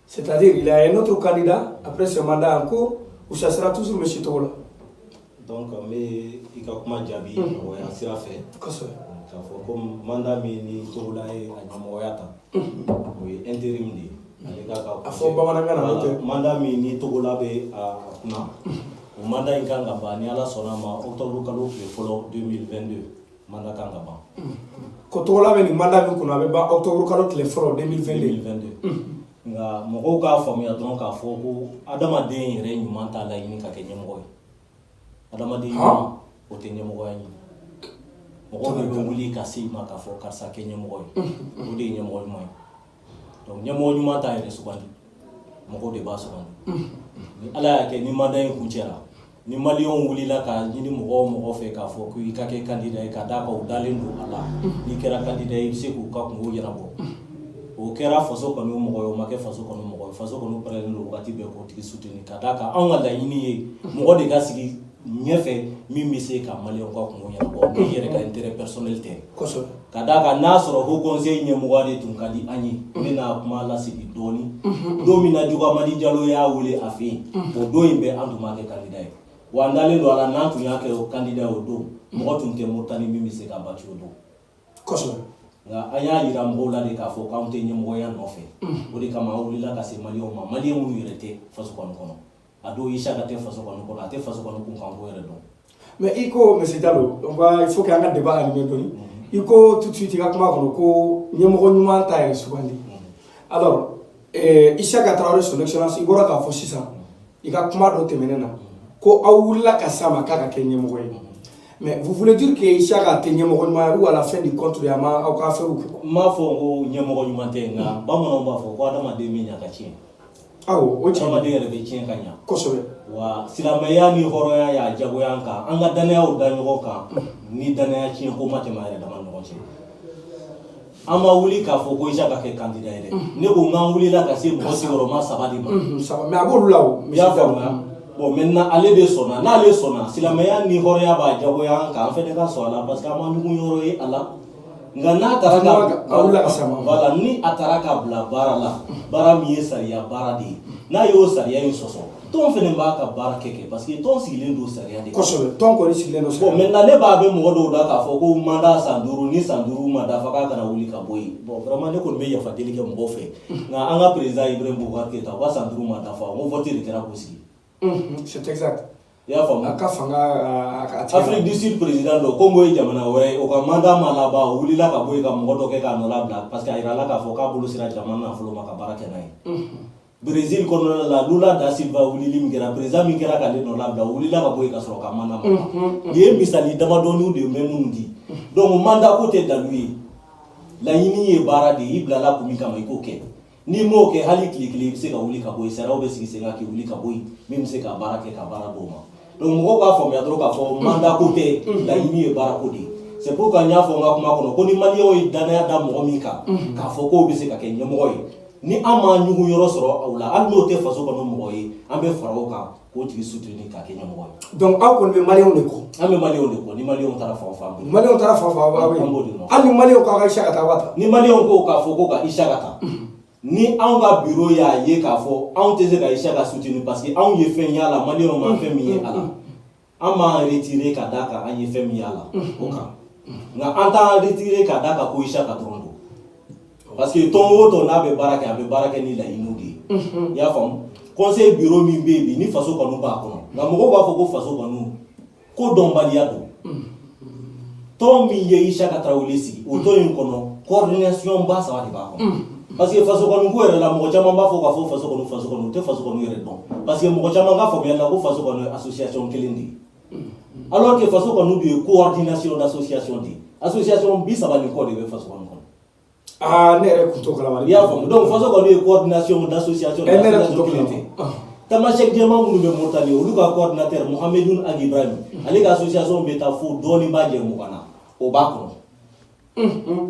C'est-à-dire, il y a un autre candidat après ce mandat en cours ou ça sera toujours M. Togola? Donc, mais il y a comment Djabi, on a assez à faire. Ça fait comme mandat, mais ni Togola est à Namoyata. Oui, intérim. Mandat, mais ni Togola est à Kuna. Le mandat est à Gaba, ni à la Sonama, octobre Kalo, le follow 2022. Mandat Kangaba. Quand Togola est mandat, nous avons octobre Kalo, le follow 2022. Nga mɔgɔw k'a faamuya dɔrɔn k'a fɔ ko adamaden yɛrɛ ɲuman t'a laɲini ka kɛ ɲɛmɔgɔ ye adamaden ɲuman o tɛ ɲɛmɔgɔya ɲini mɔgɔw de bɛ wuli ka se i ma k'a fɔ karisa kɛ ɲɛmɔgɔ ye o de ye ɲɛmɔgɔ ɲuman ye donc ɲɛmɔgɔ ɲuman t'a yɛrɛ sugandi mɔgɔw de b'a sugandi ni ala y'a kɛ ni mandat in kuncɛra ni maliyɛnw wulila ka ɲini mɔgɔ o mɔgɔ fɛ k'a fɔ ko i ka kɛ candidat ye ka d'a kan u dalen don a la n'i kɛra candidat ye i bɛ se k'u ka kungo ɲɛnabɔ o kɛra faso kɔni mɔgɔ ye o ma kɛ faso kɔni mɔgɔ ye faso kɔni pɛrɛnnen don wagati bɛɛ k'o tigi soutenir ka d'a kan anw ka laɲini ye mɔgɔ de ka sigi ɲɛfɛ min bɛ se ka maliyɛnw ka kungo ɲɛnabɔ ni yɛrɛ ka intérêt personnel tɛ ka d'a kan n'a sɔrɔ haut conseil ɲɛmɔgɔya de tun ka di an ye n bɛna kuma lasigi dɔɔni don min na Juga Madi Jalo y'a wele a fɛ yen o don in bɛɛ an tun b'a kɛ candidat ye wa an dalen don a la n'an tun y'a kɛ o candidat ye o don mɔgɔ tun tɛ Moritani min bɛ se ka bati o don nka an y'a yira mɔgɔw la de k'a fɔ k'anw tɛ ɲɛmɔgɔya nɔfɛ o de kama an wulila ka se maliyɛnw ma maliyɛn minnu yɛrɛ tɛ faso kɔni kɔnɔ a don Isaka tɛ faso kɔni kɔnɔ a tɛ faso kɔni kunkanko yɛrɛ dɔn. Mais il faut qu'un a débat animé doni. Il faut tout de suite ka kuma kɔnɔ ko ɲɛmɔgɔ ɲuman ta yɛrɛ sugandi. Alors Isaka Traoré son excellence i bɔra k'a fɔ sisan i ka kuma dɔ tɛmɛnen na ko aw wulila ka s'a ma k'a ka kɛ ɲɛmɔgɔ ye. Mais vous voulez dire que Isaka tɛ ɲɛmɔgɔ ɲuman ou à la fin du compte a ma aw ka affaire kɛ. N m'a fɔ ko ɲɛmɔgɔ ɲuman tɛ nka bamananw b'a fɔ ko adamaden bɛ ɲa ka tiɲɛ. Awɔ o tiɲɛ. Adamaden yɛrɛ bɛ tiɲɛ ka ɲa. Kosɛbɛ. Wa silamɛya ni hɔrɔnya y'a jagoya an kan an ka danayaw da ɲɔgɔn kan ni danaya tiɲɛ ko ma tɛmɛ a yɛrɛ dama ni ɲɔgɔn cɛ. An ma wuli k'a fɔ ko Isaka kɛ candidat ye dɛ ne ko n'an wulila ka se mɔgɔ sigiyɔrɔma 3 de ma. Mais a b'olu la o. I y'a faamuya. Bon maintenant ale de sɔnna n'ale sɔnna silamɛya ni hɔrɔnya b'a jagoya an kan an fɛnɛ ka sɔn a la parce que an ma ɲugun yɔrɔ ye a la nka n'a taara ka voilà ni a taara ka bila baara la baara min ye sariya baara de ye n'a y'o sariya in sɔsɔ tɔn fɛnɛ b'a ka baara kɛ parce que tɔn sigilen don sariya de kan. Kosɛbɛ tɔn kɔni sigilen don sariya. Bon maintenant ne b'a bɛ mɔgɔ dɔw da k'a fɔ ko mandat san 5 ni san 5 ma dafa k'a kana wuli ka bɔ yen bon vraiment ne kɔni bɛ yafa deli kɛ mɔgɔw fɛ nka an ka président Ibrahim Boubacar Keita o ka san 5 ma dafa o vote de kɛra k'o sigi. C'est exact. I y'a faamu. A ka fanga Afrique du Sud président dɔ Congo ye jamana wɛrɛ ye o ka mandat ma laban o wulila ka bɔ yen ka mɔgɔ dɔ kɛ k'a nɔ labila parce que a yirala k'a fɔ k'a bolo sera jamana nafolo ma ka baara kɛ n'a ye. Brésil kɔnɔna la Lula da Silva wulili min kɛra président min kɛra k'ale nɔ labila o wulila ka bɔ yen ka sɔrɔ ka mandat ma ban. Nin ye misali damadɔnin de bɛ minnu di donc mandat ko tɛ dalu ye laɲini ye baara de ye i bilala kun min kama i k'o kɛ. Ni m'o kɛ hali tile kelen i bɛ se ka wuli ka bɔ yen sariyaw bɛ sigi sen kan k'i wuli ka bɔ yen min bɛ se ka baara kɛ ka baara d'o ma donc mɔgɔw k'a faamuya dɔrɔn k'a fɔ mandat ko tɛ laɲini ye baara ko de ye c'est pourquoi n y'a fɔ n ka kuma kɔnɔ ko ni maliyɛnw ye danaya da mɔgɔ min kan k'a fɔ k'o bɛ se ka kɛ ɲɛmɔgɔ ye ni an ma ɲugun yɔrɔ sɔrɔ aw la hali n'o tɛ faso kɔnɔ mɔgɔ ye an bɛ fara o kan k'o tigi soutenir k'a kɛ ɲɛmɔgɔ ye. Donc aw kɔni bɛ maliyɛnw de kɔ. An bɛ maliyɛnw de kɔ ni maliyɛnw taara fan o fan. Maliyɛnw taara fan o fan aw bɛ yen. Hali ni maliyɛnw ko a ka Isaka ta wa ta. Ni maliyɛnw ko k'a fɔ ko ka Isaka ta. Ni anw ka bureau y'a ye k'a fɔ anw tɛ se ka Isaka soutenir parce que anw ye fɛn y'a la maliyɛnw ma fɛn min ye a la an m'an retirer ka d'a kan an ye fɛn min y'a la o kan nka an t'an retirer ka d'a kan ko Isaka dɔrɔn don parce que tɔn o tɔn n'a bɛ baara kɛ a bɛ baara kɛ ni laɲiniw de ye i y'a faamu conseil bureau min bɛ yen bi ni faso kɔni b'a kɔnɔ nka mɔgɔw b'a fɔ ko faso kɔni ko dɔnbaliya don tɔn min ye Isaka Traoré sigi o tɔn in kɔnɔ coordination ba 3 de b'a kɔnɔ. Parce que faso kɔni ko yɛrɛ la mɔgɔ caman b'a fɔ k'a fɔ faso kɔni o tɛ faso kɔni yɛrɛ dɔn parce que mɔgɔ caman ka faamuyali la ko faso kɔni association kelen de ye alors que faso kɔni dun ye coordination d'association de ye association 30 ni kɔ de bɛ faso kɔni kɔnɔ. Ne yɛrɛ kun t'o kalama. I y'a faamu donc faso kɔni ye coordination d'association kelen tɛ Tamasek jɛman minnu bɛ Moritani olu ka coordinateur Mohamedou Ag Ibrahim ale ka association bɛ taa fo dɔɔnin b'a jɛ 20 na o b'a kɔnɔ.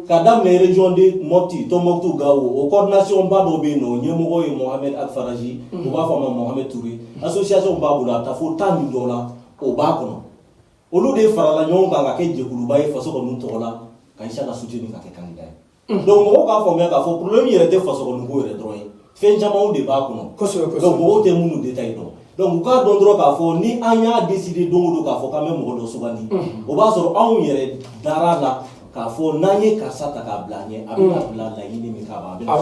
Ka daminɛ région de Mopti Tombouctou Gao o coordination ba dɔ bɛ yen nɔ ɲɛmɔgɔ ye Mohamed Al Faraji o b'a fɔ a ma Mohamed Touré association b'a bolo a bɛ taa fo 10 ni dɔ la o b'a kɔnɔ olu de farala ɲɔgɔn kan ka kɛ jɛkuluba ye faso kɔni tɔgɔ la ka Isaka soutenir ka kɛ candidat ye donc mɔgɔw k'a faamuya k'a fɔ problème yɛrɛ tɛ faso kɔni ko yɛrɛ dɔrɔn ye fɛn camanw de b'a kɔnɔ donc mɔgɔw tɛ minnu détail dɔn donc u k'a dɔn dɔrɔn k'a fɔ ni an y'a décider don o don k'a fɔ k'an bɛ mɔgɔ dɔ sugandi o b'a sɔrɔ anw yɛrɛ dara la k'a fɔ n'an ye karisa ta k'a bila ɲɛ a bɛna bila laɲini min k'a ban a bɛna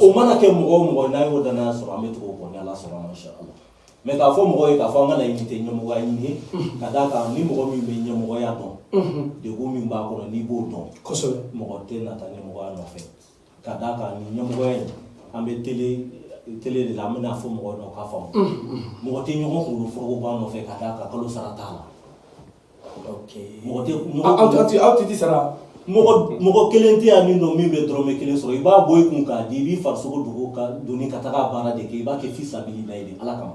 o mana kɛ mɔgɔ o mɔgɔ n'a y'o danaya sɔrɔ an bɛ tugu o kɔ ni Ala sɔnna ma inchallah mais k'a fɔ mɔgɔw ye k'a fɔ an ka laɲini tɛ ɲɛmɔgɔya ɲini ye ka d'a kan ni mɔgɔ min bɛ ɲɛmɔgɔya dɔn degun min b'a kɔnɔ n'i b'o dɔn mɔgɔ tɛ nata ɲɛmɔgɔya nɔfɛ ka d'a kan ni ɲɛmɔgɔya in an bɛ télé de la an bɛna fɔ mɔgɔw ye k'a faamu mɔgɔ tɛ ɲɔgɔn kunkolo foroko b'a nɔfɛ ka d'a kan kalo sara t'a la. Aw tɛ sara mɔgɔ kelen tɛ yan min dɔn min bɛ dɔrɔmɛ 1 sɔrɔ i b'a bɔ i kun k'a di i b'i farisogo dogo ka doni ka taga baara de kɛ i b'a kɛ fi sabilillahi de Ala kama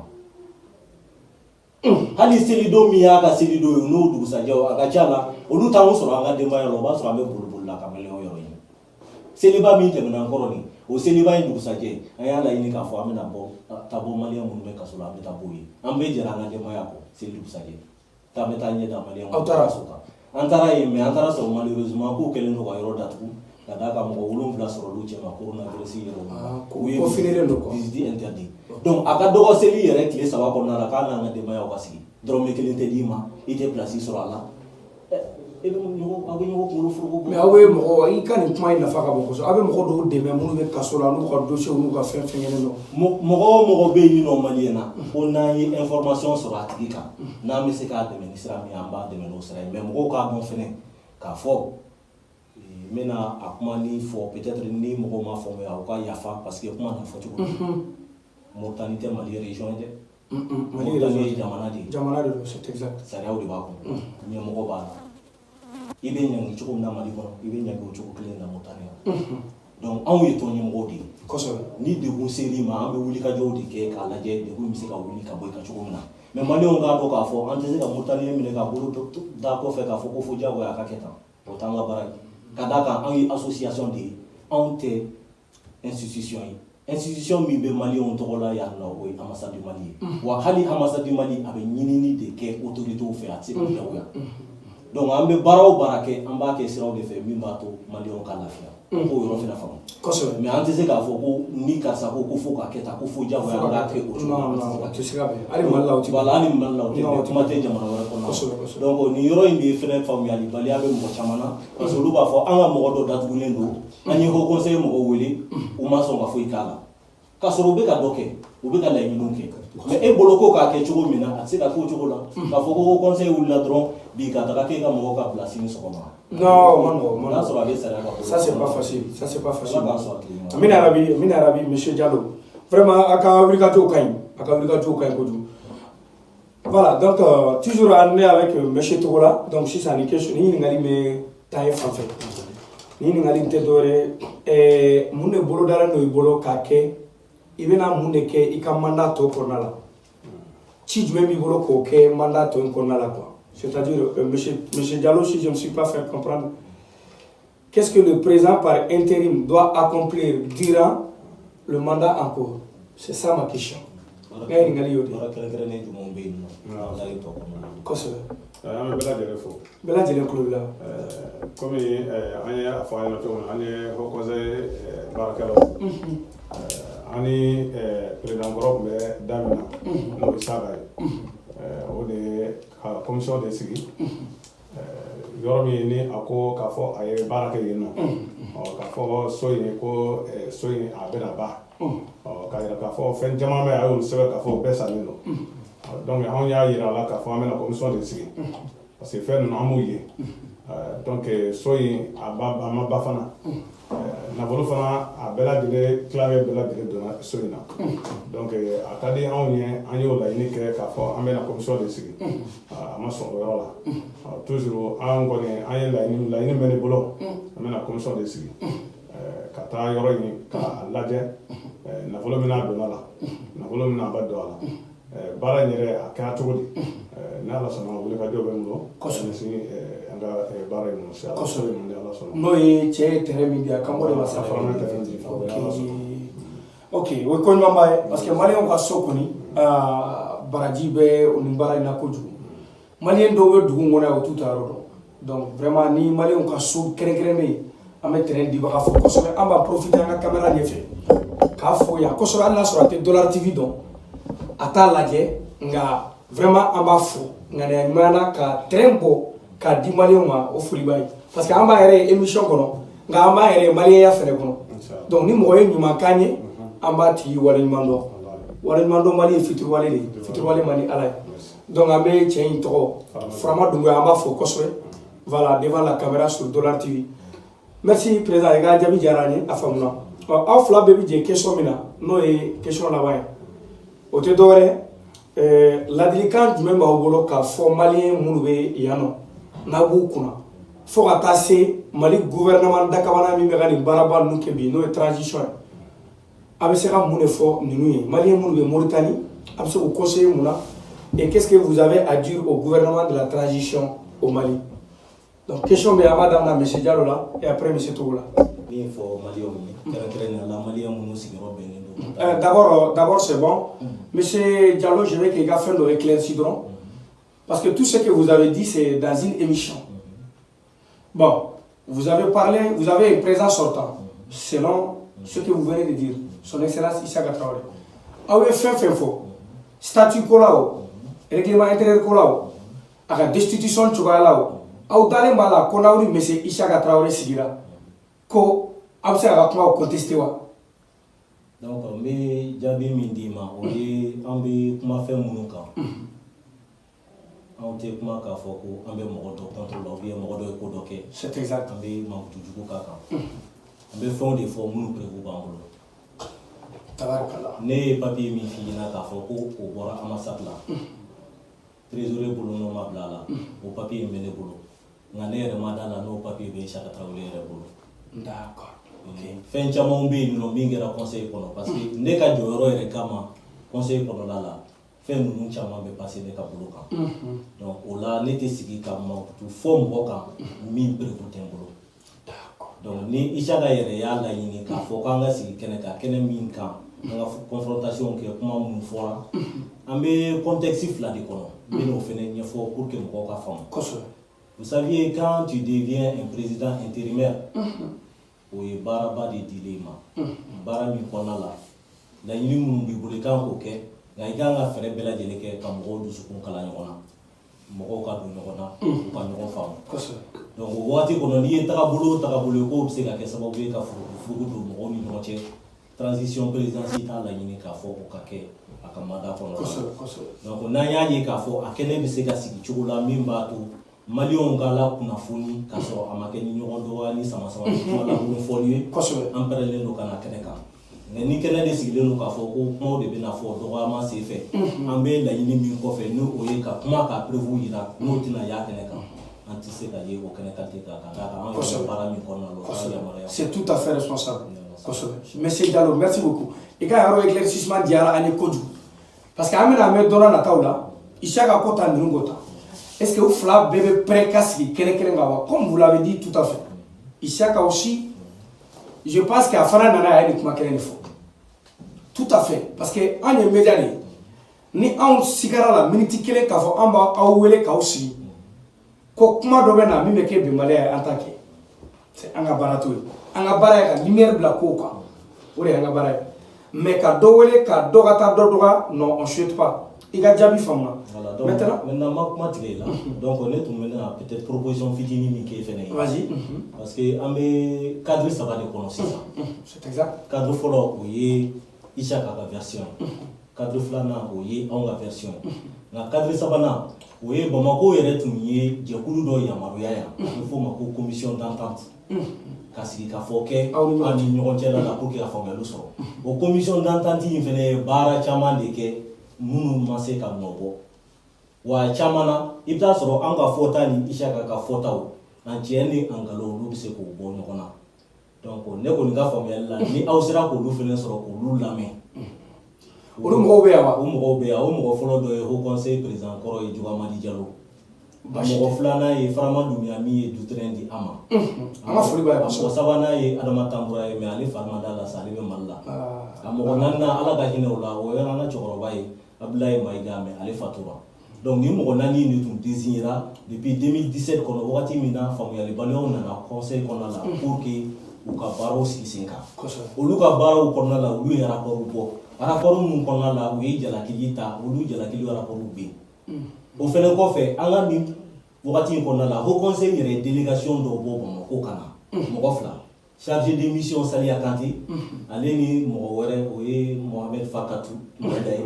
hali selidon min y'a ka selidon ye n'o dugusajɛ a ka ca la olu t'anw sɔrɔ an ka denbaya la o b'a sɔrɔ an bɛ boli la ka maliyɛnw yɔrɔ ɲini seliba min tɛmɛna kɔrɔ nin o seliba in dugusajɛ an y'a laɲini k'a fɔ an bɛna bɔ taa bɔ maliyɛn minnu bɛ kaso la an bɛ taa b'o ye an bɛ jɛra an ka denbaya kɔ seli dugusajɛ k'an bɛ taa ɲɛ da maliyɛn aw taara so kan an taara yen mais an taara sɔrɔ malheureusement k'u kɛlen don ka yɔrɔ datugu ka d'a kan mɔgɔ 7 sɔrɔ olu cɛ ma coronavirus yɛrɛ u ye confiné don quoi visite interdit donc a ka dɔgɔ seli yɛrɛ tile 3 kɔnɔna la k'a n'an ka denbaya ka sigi dɔrɔmɛ 1 tɛ d'i ma i tɛ place sɔrɔ a la aw bɛ ɲɔgɔn kunkolo foroko mais aw bɛ mɔgɔ i ka nin kuma in nafa ka bon kosɛbɛ aw bɛ mɔgɔ dɔw dɛmɛ minnu bɛ kaso la n'u ka dossier n'u ka fɛn fɛnkɛnen don mɔgɔ o mɔgɔ bɛ yen nɔ maliyɛn na ko n'an ye information sɔrɔ a tigi kan n'an bɛ se k'a dɛmɛ ni sira min an b'a dɛmɛ n'o sira ye mais mɔgɔw k'a dɔn fɛnɛ k'a fɔ n bɛna a kuma ni fɔ peut-être ni mɔgɔw m'a faamuya u ka yafa parce que kuma na fɔ cogo Moritani tɛ Mali région ye dɛ Moritani ye jamana de ye jamana de don c'est exact sariyaw de b'a kɔnɔ ɲɛmɔgɔ b'a la i bɛ ɲangi cogo min na Mali kɔnɔ i bɛ ɲangi o cogo kelen na Moritani la donc anw ye tɔn ɲɛmɔgɔw de ye kosɛbɛ ni degun ser'i ma an bɛ wulikajɔw de kɛ k'a lajɛ degun bɛ se ka wuli ka bɔ i kan cogo min na mais maliyɛnw k'a dɔn k'a fɔ an tɛ se ka Moritani minɛ k'a bolo da kɔfɛ k'a fɔ ko fo diyagoya a ka kɛ tan o t'an ka baara ye ka d'a kan anw ye association de ye anw tɛ institution ye institution min bɛ maliyɛnw tɔgɔ la yan nɔ o ye ambassade du Mali ye wa hali ambassade du Mali a bɛ ɲinini de kɛ autorités fɛ a tɛ se ka diyagoya donc an bɛ baara o baara kɛ an b'a kɛ siraw de fɛ min b'a to maliyɛnw ka lafiya an k'o yɔrɔ fana faamu kosɛbɛ mais an tɛ se k'a fɔ ko ni karisa ko ko fo ka kɛ tan ko fo diyagoya an k'a kɛ o cogo la a tɛ se ka bɛn hali Mali la o tɛ voilà hali Mali la o tɛ kuma tɛ jamana wɛrɛ kɔnɔ donc nin yɔrɔ in de fɛnɛ faamuyali baliya bɛ mɔgɔ caman na parce que olu b'a fɔ an ka mɔgɔ dɔ datugulen don an ye haut conseil mɔgɔw wele u ma sɔn ka foyi k'a la k'a sɔrɔ u bɛ ka dɔ kɛ u bɛ ka laɲiniw kɛ mais e bolo ko k'a kɛ cogo min na a tɛ se ka k'o cogo la k'a fɔ ko haut conseil wulila dɔrɔn bi ka taga k'e ka mɔgɔw ka place ni sɔgɔma non man nɔgɔn n'a sɔrɔ a bɛ sariya ka bolo ça c'est pas facile ça c'est pas facile Ala k'a sɔn a tigi ma. Amina Rabi monsieur Diallo vraiment a ka wulikajɔw ka ɲi a ka wulikajɔw ka ɲi kojugu voilà donc toujours on est avec monsieur Togola donc sisan ni question ni ɲininkali bɛ taa ye fan fɛ ni ɲininkali tɛ dɔwɛrɛ mun de bolo dalen don i bolo k'a kɛ i bɛna mun de kɛ i ka mandat tɔ kɔnɔna la ci jumɛn b'i bolo k'o kɛ mandat tɔ in kɔnɔna la quoi c'est-à-dire monsieur Diallo si je me suis pas fait comprendre qu'est-ce que le président par intérim doit accomplir durant le mandat en cours c'est ça ma question nga ɲininkali y'o de baara kɛrɛnkɛrɛnnen jumɛnw bɛ yen nɔ mandat in tɔ kɔnɔna na kosɛbɛ an bɛ bɛɛ lajɛlen fo bɛɛ lajɛlen tulo b'i la komi an ye a fɔ an ɲɛna cogo min na an ye haut conseil baarakɛlaw ani président kɔrɔ tun bɛ da min na n'o ye Saga ye o de ye ka commission de sigi yɔrɔ min ni a ko k'a fɔ a ye baara kɛ yen nɔ k'a fɔ so in ko so in a bɛna ban k'a yira k'a fɔ fɛn caman bɛ a y'olu sɛbɛn k'a fɔ bɛɛ sannen don donc anw y'a yira a la k'a fɔ an bɛna commission de sigi parce que fɛn ninnu an b'u ye donc so in a ma ba fana nafolo fana a bɛɛ lajɛlen tilankɛ bɛɛ lajɛlen donna so in na donc a ka di anw ye an y'o laɲini kɛ k'a fɔ an bɛna commission de sigi a ma sɔn o yɔrɔ la toujours an kɔni an ye laɲini bɛ ne bolo an bɛna commission de sigi ka taa yɔrɔ in k'a lajɛ nafolo min n'a donna la nafolo min n'a ba don a la baara in yɛrɛ a kɛra cogo di ni Ala sɔnna wulikajɔ bɛ n bolo ka ɲɛsin an ka baara in ma se Ala sɔnna ni Ala sɔnna n'o ye cɛ ye terrain min di a kan k'o de ma sa fara n ka terrain di fo Ala sɔnna ok o ye ko ɲumanba ye parce que maliyɛnw ka so kɔni baraji bɛ nin baara in na kojugu maliyɛn dɔw bɛ dugu kɔnɔ yan o t'u ta yɔrɔ dɔn donc vraiment ni maliyɛnw ka so kɛrɛnkɛrɛnnen an bɛ terrain dibaga fo kosɛbɛ an b'a profiter an ka caméra ɲɛfɛ k'a fɔ yan kosɛbɛ hali n'a sɔrɔ a tɛ Dollar TV dɔn a t'a lajɛ nka vraiment an b'a fo ŋaniya ɲuman na ka terrain bɔ k'a di maliyɛnw ma o foli b'a ye parce que an b'a yɛrɛ ye émission kɔnɔ nka an b'a yɛrɛ ye maliyɛnya fɛnɛ kɔnɔ donc ni mɔgɔ ye ɲuman k'an ye an b'a tigi waleɲuman dɔn waleɲuman dɔn Mali ye fitiriwale de ye fitiriwale man di Ala ye donc an bɛ cɛ in tɔgɔ Furama Dunbuya an b'a fo kosɛbɛ voilà devant la caméra sur Dollar TV merci président i ka jaabi diyara an ye a faamuna aw fila bɛɛ bɛ jɛ question min na n'o ye question laban ye o tɛ dɔwɛrɛ ladilikan jumɛn b'aw bolo k'a fɔ maliyɛn minnu bɛ yan nɔ n'a b'u kunna fo ka taa se Mali gouvernement dakabana min bɛ ka nin baaraba ninnu kɛ bi n'o ye transition ye a bɛ se ka mun de fɔ ninnu ye maliyɛn minnu bɛ Mauritanie a bɛ se k'u conseiller mun na et qu'est-ce que vous avez à dire au gouvernement de la transition au Mali Donc, question de Madame M. Diallo là, et après M. Tougoula. D'abord, c'est bon. Monsieur Diallo, je vais que les faire l'éclaircidron. Parce que tout ce que vous avez dit, c'est dans une émission. Bon, vous avez parlé, vous avez un présent sortant, selon ce que vous venez de dire, son Excellence Issaka Traoré. Ah oui, fait faux. Statut Kolao, règlement intérieur Kolao, à la destitution de Tchougalao. Aw dalen b'a la ko n'aw ni monsieur Issaka Traoré sigira ko aw bɛ se ka kuma contesté wa. Donc n bɛ jaabi min d'i ma o ye an bɛ kumafɛn minnu kan anw tɛ kuma k'a fɔ ko an bɛ mɔgɔ dɔ contre la ou bien mɔgɔ dɔ ye ko dɔ kɛ. C'est exact. An bɛ mankutujugu k'a kan an bɛ fɛnw de fɔ minnu prévu b'an bolo. Tabarakala. Ne ye papier min f'i ɲɛna k'a fɔ ko o bɔra ambassade la trésorier bolo n'o ma bila a la o papier in bɛ ne bolo. Nka ne yɛrɛ ma da la n'o papier bɛ Issaka Traoré yɛrɛ bolo. D'accord. Fɛn camanw bɛ yen nɔ min kɛra conseil kɔnɔ parce que ne ka jɔyɔrɔ yɛrɛ kama conseil kɔnɔla la fɛn ninnu caman bɛ passer ne ka bolo kan. Donc o la ne tɛ sigi ka mankutu fɔ mɔgɔ kan min prévu tɛ n bolo. Donc ni Issaka yɛrɛ y'a laɲini k'a fɔ k'an ka sigi kɛnɛ kan kɛnɛ min kan an ka confrontation kɛ kuma minnu fɔra an bɛ contexte fila de kɔnɔ n bɛ n'o fana ɲɛfɔ pour que mɔgɔw ka faamu. Kosɛbɛ. Vous saviez, quand tu deviens un président intérimaire, o ye baaraba de dil'i ma baara min kɔnɔna la laɲini minnu b'i bolo i kan k'o kɛ nka i kan ka fɛɛrɛ bɛɛ lajɛlen kɛ ka mɔgɔw dusukun kala ɲɔgɔn na mɔgɔw ka don ɲɔgɔn na u ka ɲɔgɔn faamu. Donc o waati kɔnɔ n'i ye tagabolo o tagabolo ye k'o bɛ se ka kɛ sababu ye ka furugufurugu don mɔgɔw ni ɲɔgɔn cɛ transition présidentielle t'a laɲini k'a fɔ o ka kɛ a ka mandat kɔnɔ. Donc n'an y'a ye k'a fɔ a kɛnɛ bɛ se ka sigi cogo la min b'a to Maliens ka la kunnafoni k'a sɔrɔ a ma kɛ ni ɲɔgɔn dɔgɔya ni sama-sama ni kuma lankolon fɔli ye an pɛrɛnlen don ka na kɛnɛ kan nka ni kɛnɛ de sigilen don k'a fɔ ko kumaw de bɛna fɔ dɔgɔyama sen fɛ an bɛ laɲini min kɔfɛ ni o ye ka kuma k'a prévu yira n'o tɛna y'a kɛnɛ kan an tɛ se ka ye o kɛnɛ qualité kan ka d'a kan an yɛrɛ baara min kɔnɔna la o ka yamaruya. C'est tout à fait responsable. Monsieur Diallo, merci beaucoup. I ka yɔrɔ éclaircissement diyara an ye kojugu parce que an bɛna mɛn don n'a nataw la Issaka ko ta ninnu ko ta. Est-ce que vous faites prêt à ce comme vous l'avez dit tout à fait. Issaka aussi, je pense qu'à Fana Nana a une tout à fait. Parce que on est médias, ni on sigara la minute kelen k'a fɔ an b'a aw wele k'aw sigi ko kuma dɔ bɛ na min bɛ kɛ bɛnbaliya ye an t'a kɛ c'est an ka baara t'o ye an ka baara ye ka lumière bila kow kan o de ye an ka baara ye mais ka dɔ wele ka dɔ ka taa dɔ dɔgɔya non on souhaite pas. Il y a déjà vu maintenant ma kuma tigɛ la donc ne tun bɛna peut-être proposition fitinin min k'e fɛnɛ ye vas-y parce que an bɛ cadre saba de kɔnɔ sisan c'est exact cadre fɔlɔ o ye Issaka ka version ye cadre filanan o ye anw ka version ye nka cadre sabanan o ye Bamako yɛrɛ tun ye jɛkulu dɔ yamaruya yan a bɛ f'o ma ko commission d'entente ka sigi ka fɔ kɛ an ni ɲɔgɔn cɛla la pour que ka faamuyali sɔrɔ o commission d'entente in fɛnɛ ye baara caman de kɛ minnu ma se ka nɔ bɔ wa caman na i bɛ taa sɔrɔ an ka fɔta ni Issaka ka fɔtaw an tiɲɛ ni an nkalon olu bɛ se k'o bɔ ɲɔgɔn na donc ne kɔni ka faamuyali la ni aw sera k'olu fɛnɛ sɔrɔ k'olu lamɛn olu mɔgɔw bɛ yan wa? o mɔgɔw bɛ yan o mɔgɔ fɔlɔ dɔ ye Haut Conseil président kɔrɔ ye Diogamadi Diallo mɔgɔ filanan ye Farama Dumbuya min ye dutɛrɛn di an ma an ka foli b'a ye mɔgɔ sabanan ye Adama Tambura ye mais ale fari ma d'a la sa ale bɛ Mali la a mɔgɔ naaninan Ala ka hinɛ o la o ye an ka cɛkɔrɔba ye Abdoulaye Maïga mais ale fatura donc ni mɔgɔ naani de tun désignera depuis 2017 kɔnɔ wagati min na faamuyalibaliyaw nana conseil kɔnɔna la pour que u ka baaraw sigi sen kan olu ka baaraw kɔnɔna la olu ye rapport bɔ rapport minnu kɔnɔna la u ye jalakili ta olu jalakili rapport bɛ yen o fɛnɛ kɔfɛ an ka nin wagati in kɔnɔna la Haut Conseil yɛrɛ ye délégation dɔ bɔ Bamako ka na mɔgɔ fila chargé de mission Saliya Kante ale ni mɔgɔ wɛrɛ o ye Mohamed Fakatu Maïga ye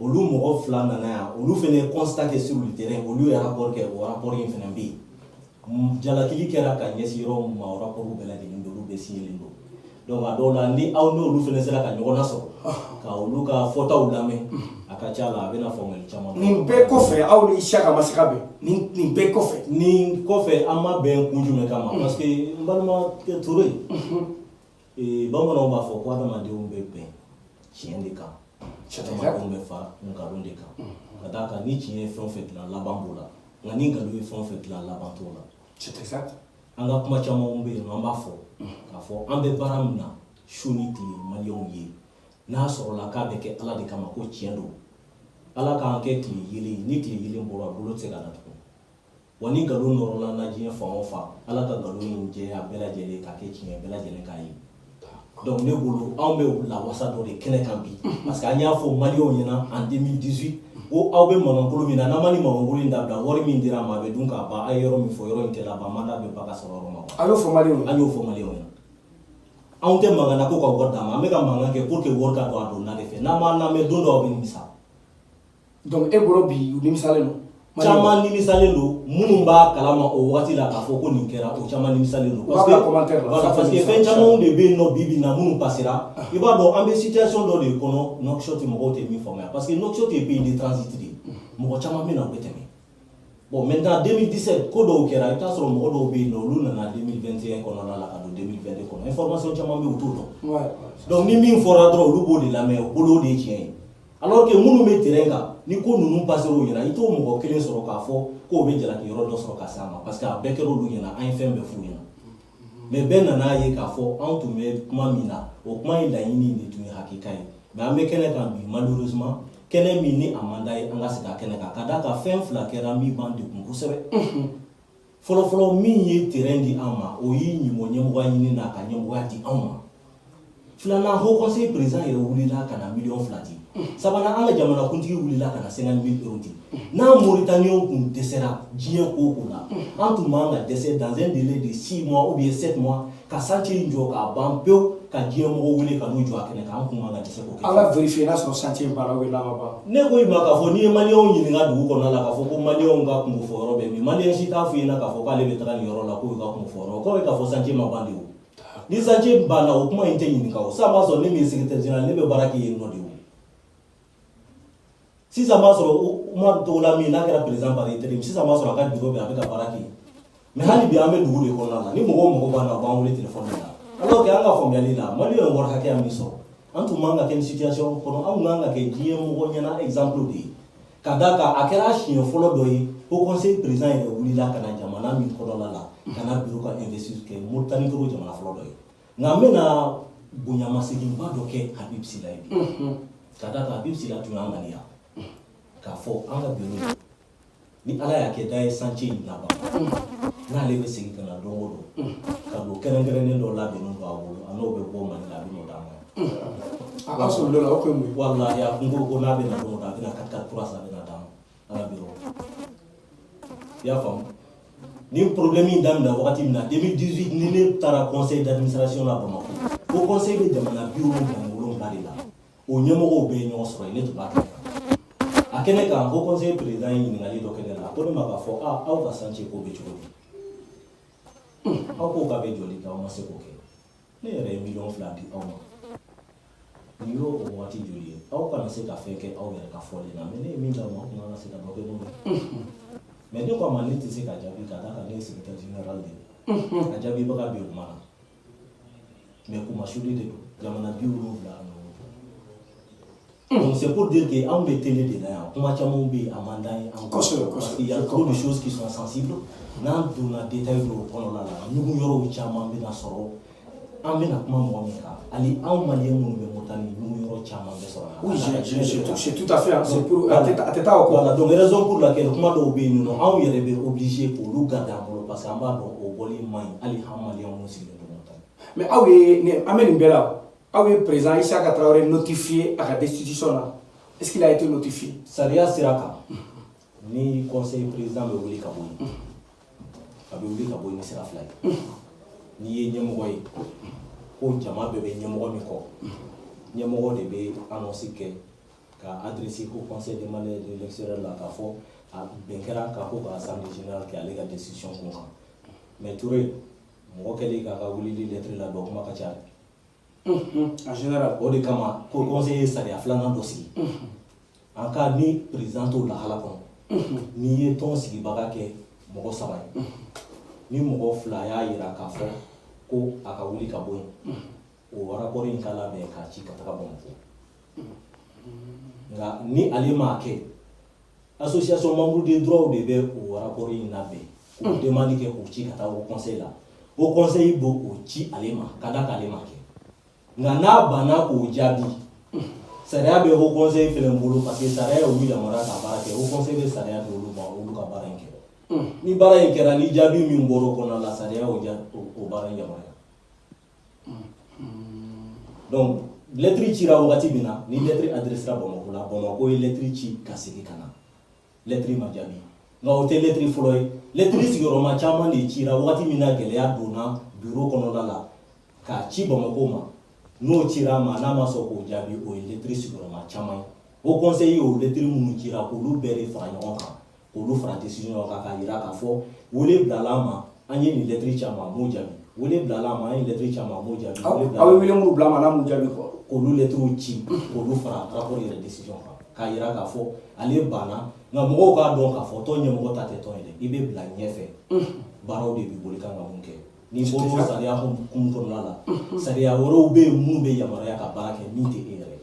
olu mɔgɔ fila nana yan olu fɛnɛ constat kɛ sur le terrain olu ye rapport kɛ o rapport in fɛnɛ bɛ yen jalakili kɛra ka ɲɛsin yɔrɔ min ma o rapport bɛɛ lajɛlen don olu bɛɛ signalen don donc a dɔw la ni aw n'olu fɛnɛ sera ka ɲɔgɔn nasɔrɔ ka olu ka fɔtaw lamɛn a ka ca la a bɛna faamuyali caman nin bɛɛ kɔfɛ aw ni Issaka ma se ka bɛn nin bɛɛ kɔfɛ nin kɔfɛ an ma bɛn kun jumɛn kama parce que n balimakɛ Ture bamananw b'a fɔ ko adamadenw bɛ bɛn tiɲɛ de kan adamadenw bɛ fara nkalon de kan ka d'a kan ni tiɲɛ ye fɛn o fɛn dilan laban b'o la nka ni nkalon ye fɛn o fɛn dilan laban t'o la C'est exact. An ka kuma caman bɛ yen nɔ an b'a fɔ k'a fɔ an bɛ baara min na su ni tile maliyɛnw ye n'a sɔrɔla k'a bɛ kɛ Ala de kama ko tiɲɛ don Ala k'an kɛ tile yelen ni tile yelen bɔra bolo tɛ se ka datugu wa ni nkalon nɔrɔla na diɲɛ fan o fan Ala ka nkalon in jɛ a bɛɛ lajɛlen k'a kɛ tiɲɛ bɛɛ lajɛlen k'a ye donc ne bolo anw bɛ lawasa dɔ de kɛnɛ kan bi parce que an y'a fɔ maliyɛnw ɲɛna en 2018 ko aw bɛ mankankolo min na n'an ma ni mankankolo in dabila wari min dira a ma a bɛ dun k'a ban a ye yɔrɔ min fɔ yɔrɔ in tɛ laban mandat bɛ ba ka sɔrɔ yɔrɔ ma a y'o fɔ maliyɛnw an y'o fɔ maliyɛnw ɲɛna anw tɛ mankan na ko ka wari d'a ma an bɛ ka mankan kɛ pour que wari ka don a donna de fɛ n'an m'a lamɛn don dɔ aw bɛ nimisa donc e bolo bi u nimisalen don caman nimisalen don minnu b'a kalama o wagati la k'a fɔ ko nin kɛra o caman nimisalen don parce que fɛn camanw de bɛ yen nɔ bi bi in na minnu passera i b'a dɔn an bɛ situation dɔ de kɔnɔ Nouakchott mɔgɔw tɛ min faamuya parce que Nouakchott ye pays de transit de ye mɔgɔ caman bɛ na u bɛ tɛmɛ bon maintenant 2017 ko dɔw kɛra i bɛ t'a sɔrɔ mɔgɔ dɔw bɛ yen nɔ olu nana 2021 kɔnɔna la ka don 2022 kɔnɔ information caman bɛ yen u t'o dɔn donc ni min fɔra dɔrɔn olu b'o de lamɛn o bolo o de ye tiɲɛ ye alors que minnu bɛ terrain kan ni ko ninnu passer o ɲɛna i t'o mɔgɔ kelen sɔrɔ k'a fɔ k'o bɛ jalaki yɔrɔ dɔ sɔrɔ ka s'a ma parce que a bɛɛ kɛra olu ɲɛna an ye fɛn bɛɛ f'u ɲɛna mais bɛɛ nan'a ye k'a fɔ anw tun bɛ kuma min na o kuma in laɲini de tun ye hakika ye mais an bɛ kɛnɛ kan bi malheureusement kɛnɛ min ni a man d'a ye an ka segin a kɛnɛ kan ka d'a kan fɛn fila kɛra min b'an degun kosɛbɛ fɔlɔfɔlɔ min ye terrain di an ma o y'i ɲinbɔ ɲɛmɔgɔya ɲini n'a ka ɲɛmɔgɔya di anw ma filanan haut conseil président yɛrɛ wulila ka na miliyɔn 2 di sabanan an ka jamanakuntigi wulila ka na 50 000 € di n'a Mauritaniens tun dɛsɛra diɲɛ ko o ko la an tun man ka dɛsɛ dans un délai de 6 mois ou bien 7 mois ka chantier in jɔ k'a ban pewu ka diɲɛ mɔgɔw wele ka n'u jɔ a kɛnɛ kan an tun man ka dɛsɛ k'o kɛ an ka vérifier n'a sɔrɔ chantier banna ou bien n'a ma ban ne ko i ma k'a fɔ n'i ye maliyɛnw ɲininka dugu kɔnɔna la k'a fɔ ko maliyɛnw ka kungo fɔ yɔrɔ bɛ min maliyɛn si t'a f'i ɲɛna k'a fɔ k'ale bɛ taga nin yɔrɔ la k'o ka kungo fɔ yɔrɔ o kɔrɔ ye k'a fɔ chantier ma ban de o ni chantier banna o kuma in tɛ ɲininka o sisan b'a sɔrɔ ne min ye secrétaire général ne bɛ baara kɛ yen nɔ de o sisan b'a sɔrɔ Umaru Togola min n'a kɛra président par intérim sisan b'a sɔrɔ a ka bureau bɛ a bɛ ka baara kɛ yen mais hali bi an bɛ dugu de kɔnɔna la ni mɔgɔ b'an na u b'an wele téléphone la alors que an ka faamuyali la maliyɛn wari hakɛya min sɔrɔ an tun man ka kɛ ni situation kɔnɔ an man ka kɛ diɲɛ mɔgɔ ɲɛna exemple de ye ka d'a kan a kɛra siɲɛ fɔlɔ dɔ ye haut conseil président yɛrɛ wulila ka na jamana min kɔnɔna la ka na bureau ka investisseur kɛ Mauritanie kɛra jamana fɔlɔ dɔ ye nka an bɛna bonyamaseginba dɔ kɛ Habib Sila ye bi ka d'a kan Habib Sila tun y'an ŋaniya k'a fɔ an ka bureau ni Ala y'a kɛ da ye chantier in laban n'ale bɛ segin ka na don o don ka don kɛrɛnkɛrɛnnen dɔ labɛnnen don a bolo a n'o bɛ bɔ Mali la a bɛ n'o d'a ma a ka sɔrɔ dɔ la o ko mun ye walahi a kun ko n'a bɛ na don o don a bɛ na 4x4 300 a bɛ na d'a ma an ka bureau i y'a faamu ni problème in daminɛ wagati min na 2018 ni ne taara conseil d'administration la Bamako o conseil bɛ jamana 77 de la o ɲɛmɔgɔw bɛ ɲɔgɔn sɔrɔ yen ne tun b'a kɛnɛ kan a kɛnɛ kan haut conseil président ye ɲininkali dɔ kɛ ne la a ko ne ma k'a fɔ aw ka chantier ko bɛ cogo di aw ko k'a bɛ jɔli kɛ aw ma se k'o kɛ ne yɛrɛ ye miliyɔn 2 di aw ma nin y'o o waati joli ye aw kana se ka fɛn kɛ aw yɛrɛ ka fɔli la mais ne ye min d'aw ma aw kun kan ka se ka dɔ kɛ n'o ye mais ne ko a ma ne tɛ se ka jaabi ka d'a kan ne ye secrétaire général de ye a jaabibaga bɛ o kuma na mais kuma suli de don jamana 70 donc c'est pour dire que anw bɛ télé de la yan kuma camanw bɛ yen a man d'an ye an parce qu'il y a trop de choses qui sont sensibles n'an donna détail dɔw kɔnɔna la ɲugun yɔrɔw caman bɛna sɔrɔ an bɛna kuma mɔgɔ min kan hali anw maliyɛn minnu bɛ Mauritanie ɲugun yɔrɔ caman bɛ sɔrɔ oui c'est tout à fait c'est pour a tɛ taa o kɔ voilà donc raison pour laquelle kuma dɔw bɛ yen nɔ anw yɛrɛ bɛ obligé k'olu garder an bolo parce que an b'a dɔn o bɔli man ɲi hali an maliyɛn minnu sigilen don Mauritanie mais aw ye an bɛ nin bɛɛ la aw ye président Isaka Traoré notifié à la destitution là est-ce qu'il a été notifié sariya sira kan ni conseil président bɛ wuli ka bɔ yen a bɛ wuli ka bɔ yen ni sira fila ye n'i ye ɲɛmɔgɔ ye ko jama bɛɛ bɛ ɲɛmɔgɔ min kɔ ɲɛmɔgɔ de bɛ annonce kɛ ka adressé au conseil des malais de l'extérieur la k'a fɔ a bɛn kɛra k'a ko ka assemblée générale kɛ ale ka décision kun kan mais Touré mɔgɔ kɛlen k'a ka wulili lettre labɛn kuma ka ca en général o de kama ko conseil ye sariya filanan dɔ sigi an ka ni président t'o lahala kɔnɔ n'i ye tɔn sigibaga kɛ mɔgɔ 3 ye ni mɔgɔ 2 y'a yira k'a fɔ ko a ka wuli ka bɔ yen o rapport in ka labɛn k'a ci ka taga Bamako nka ni ale m'a kɛ association membre des droits de bɛ o rapport in labɛn k'o demande kɛ k'o ci ka taa au conseil la au conseil b'o o ci ale ma ka da k'ale ma kɛ nka n'a banna k'o jaabi sariya bɛ au conseil fɛnɛ bolo parce que sariya y'olu yamaruya ka baara kɛ au conseil bɛ sariya di olu ma olu ka baara in kɛ ni baara in kɛra ni jaabi min bɔra o kɔnɔna la sariya o baara in yamaruya donc lettre cira wagati min na ni lettre adressera Bamako la Bamako ye lettre ci ka segin ka na lettre ma jaabi nka o tɛ lettre fɔlɔ ye lettre sigiyɔrɔma caman de cira wagati min na gɛlɛya donna bureau kɔnɔna la k'a ci Bamako ma n'o cira ma n'a ma sɔn k'o jaabi o ye lettre sigiyɔrɔma caman ye o conseil ye o lettre minnu cira k'olu bɛɛ de fara ɲɔgɔn kan k'olu fara décision kan k'a yira k'a fɔ wele bilala ma an ye nin lettre ci a ma a m'o jaabi wele bilala ma an ye lettre ci a ma a m'o jaabi aw bɛ wele minnu bila ma n'a m'u jaabi kɔ k'olu lettres ci k'olu fara rapport yɛrɛ décision kan k'a yira k'a fɔ ale banna nka mɔgɔw k'a dɔn k'a fɔ tɔn ɲɛmɔgɔ ta tɛ tɔn ye dɛ i bɛ bila ɲɛfɛ baaraw de b'i bolo i kan ka mun kɛ n'i bɔra o sariya hukumu kɔnɔna la sariya wɛrɛw bɛ yen minnu bɛ yamaruya ka baara kɛ min tɛ e yɛrɛ ye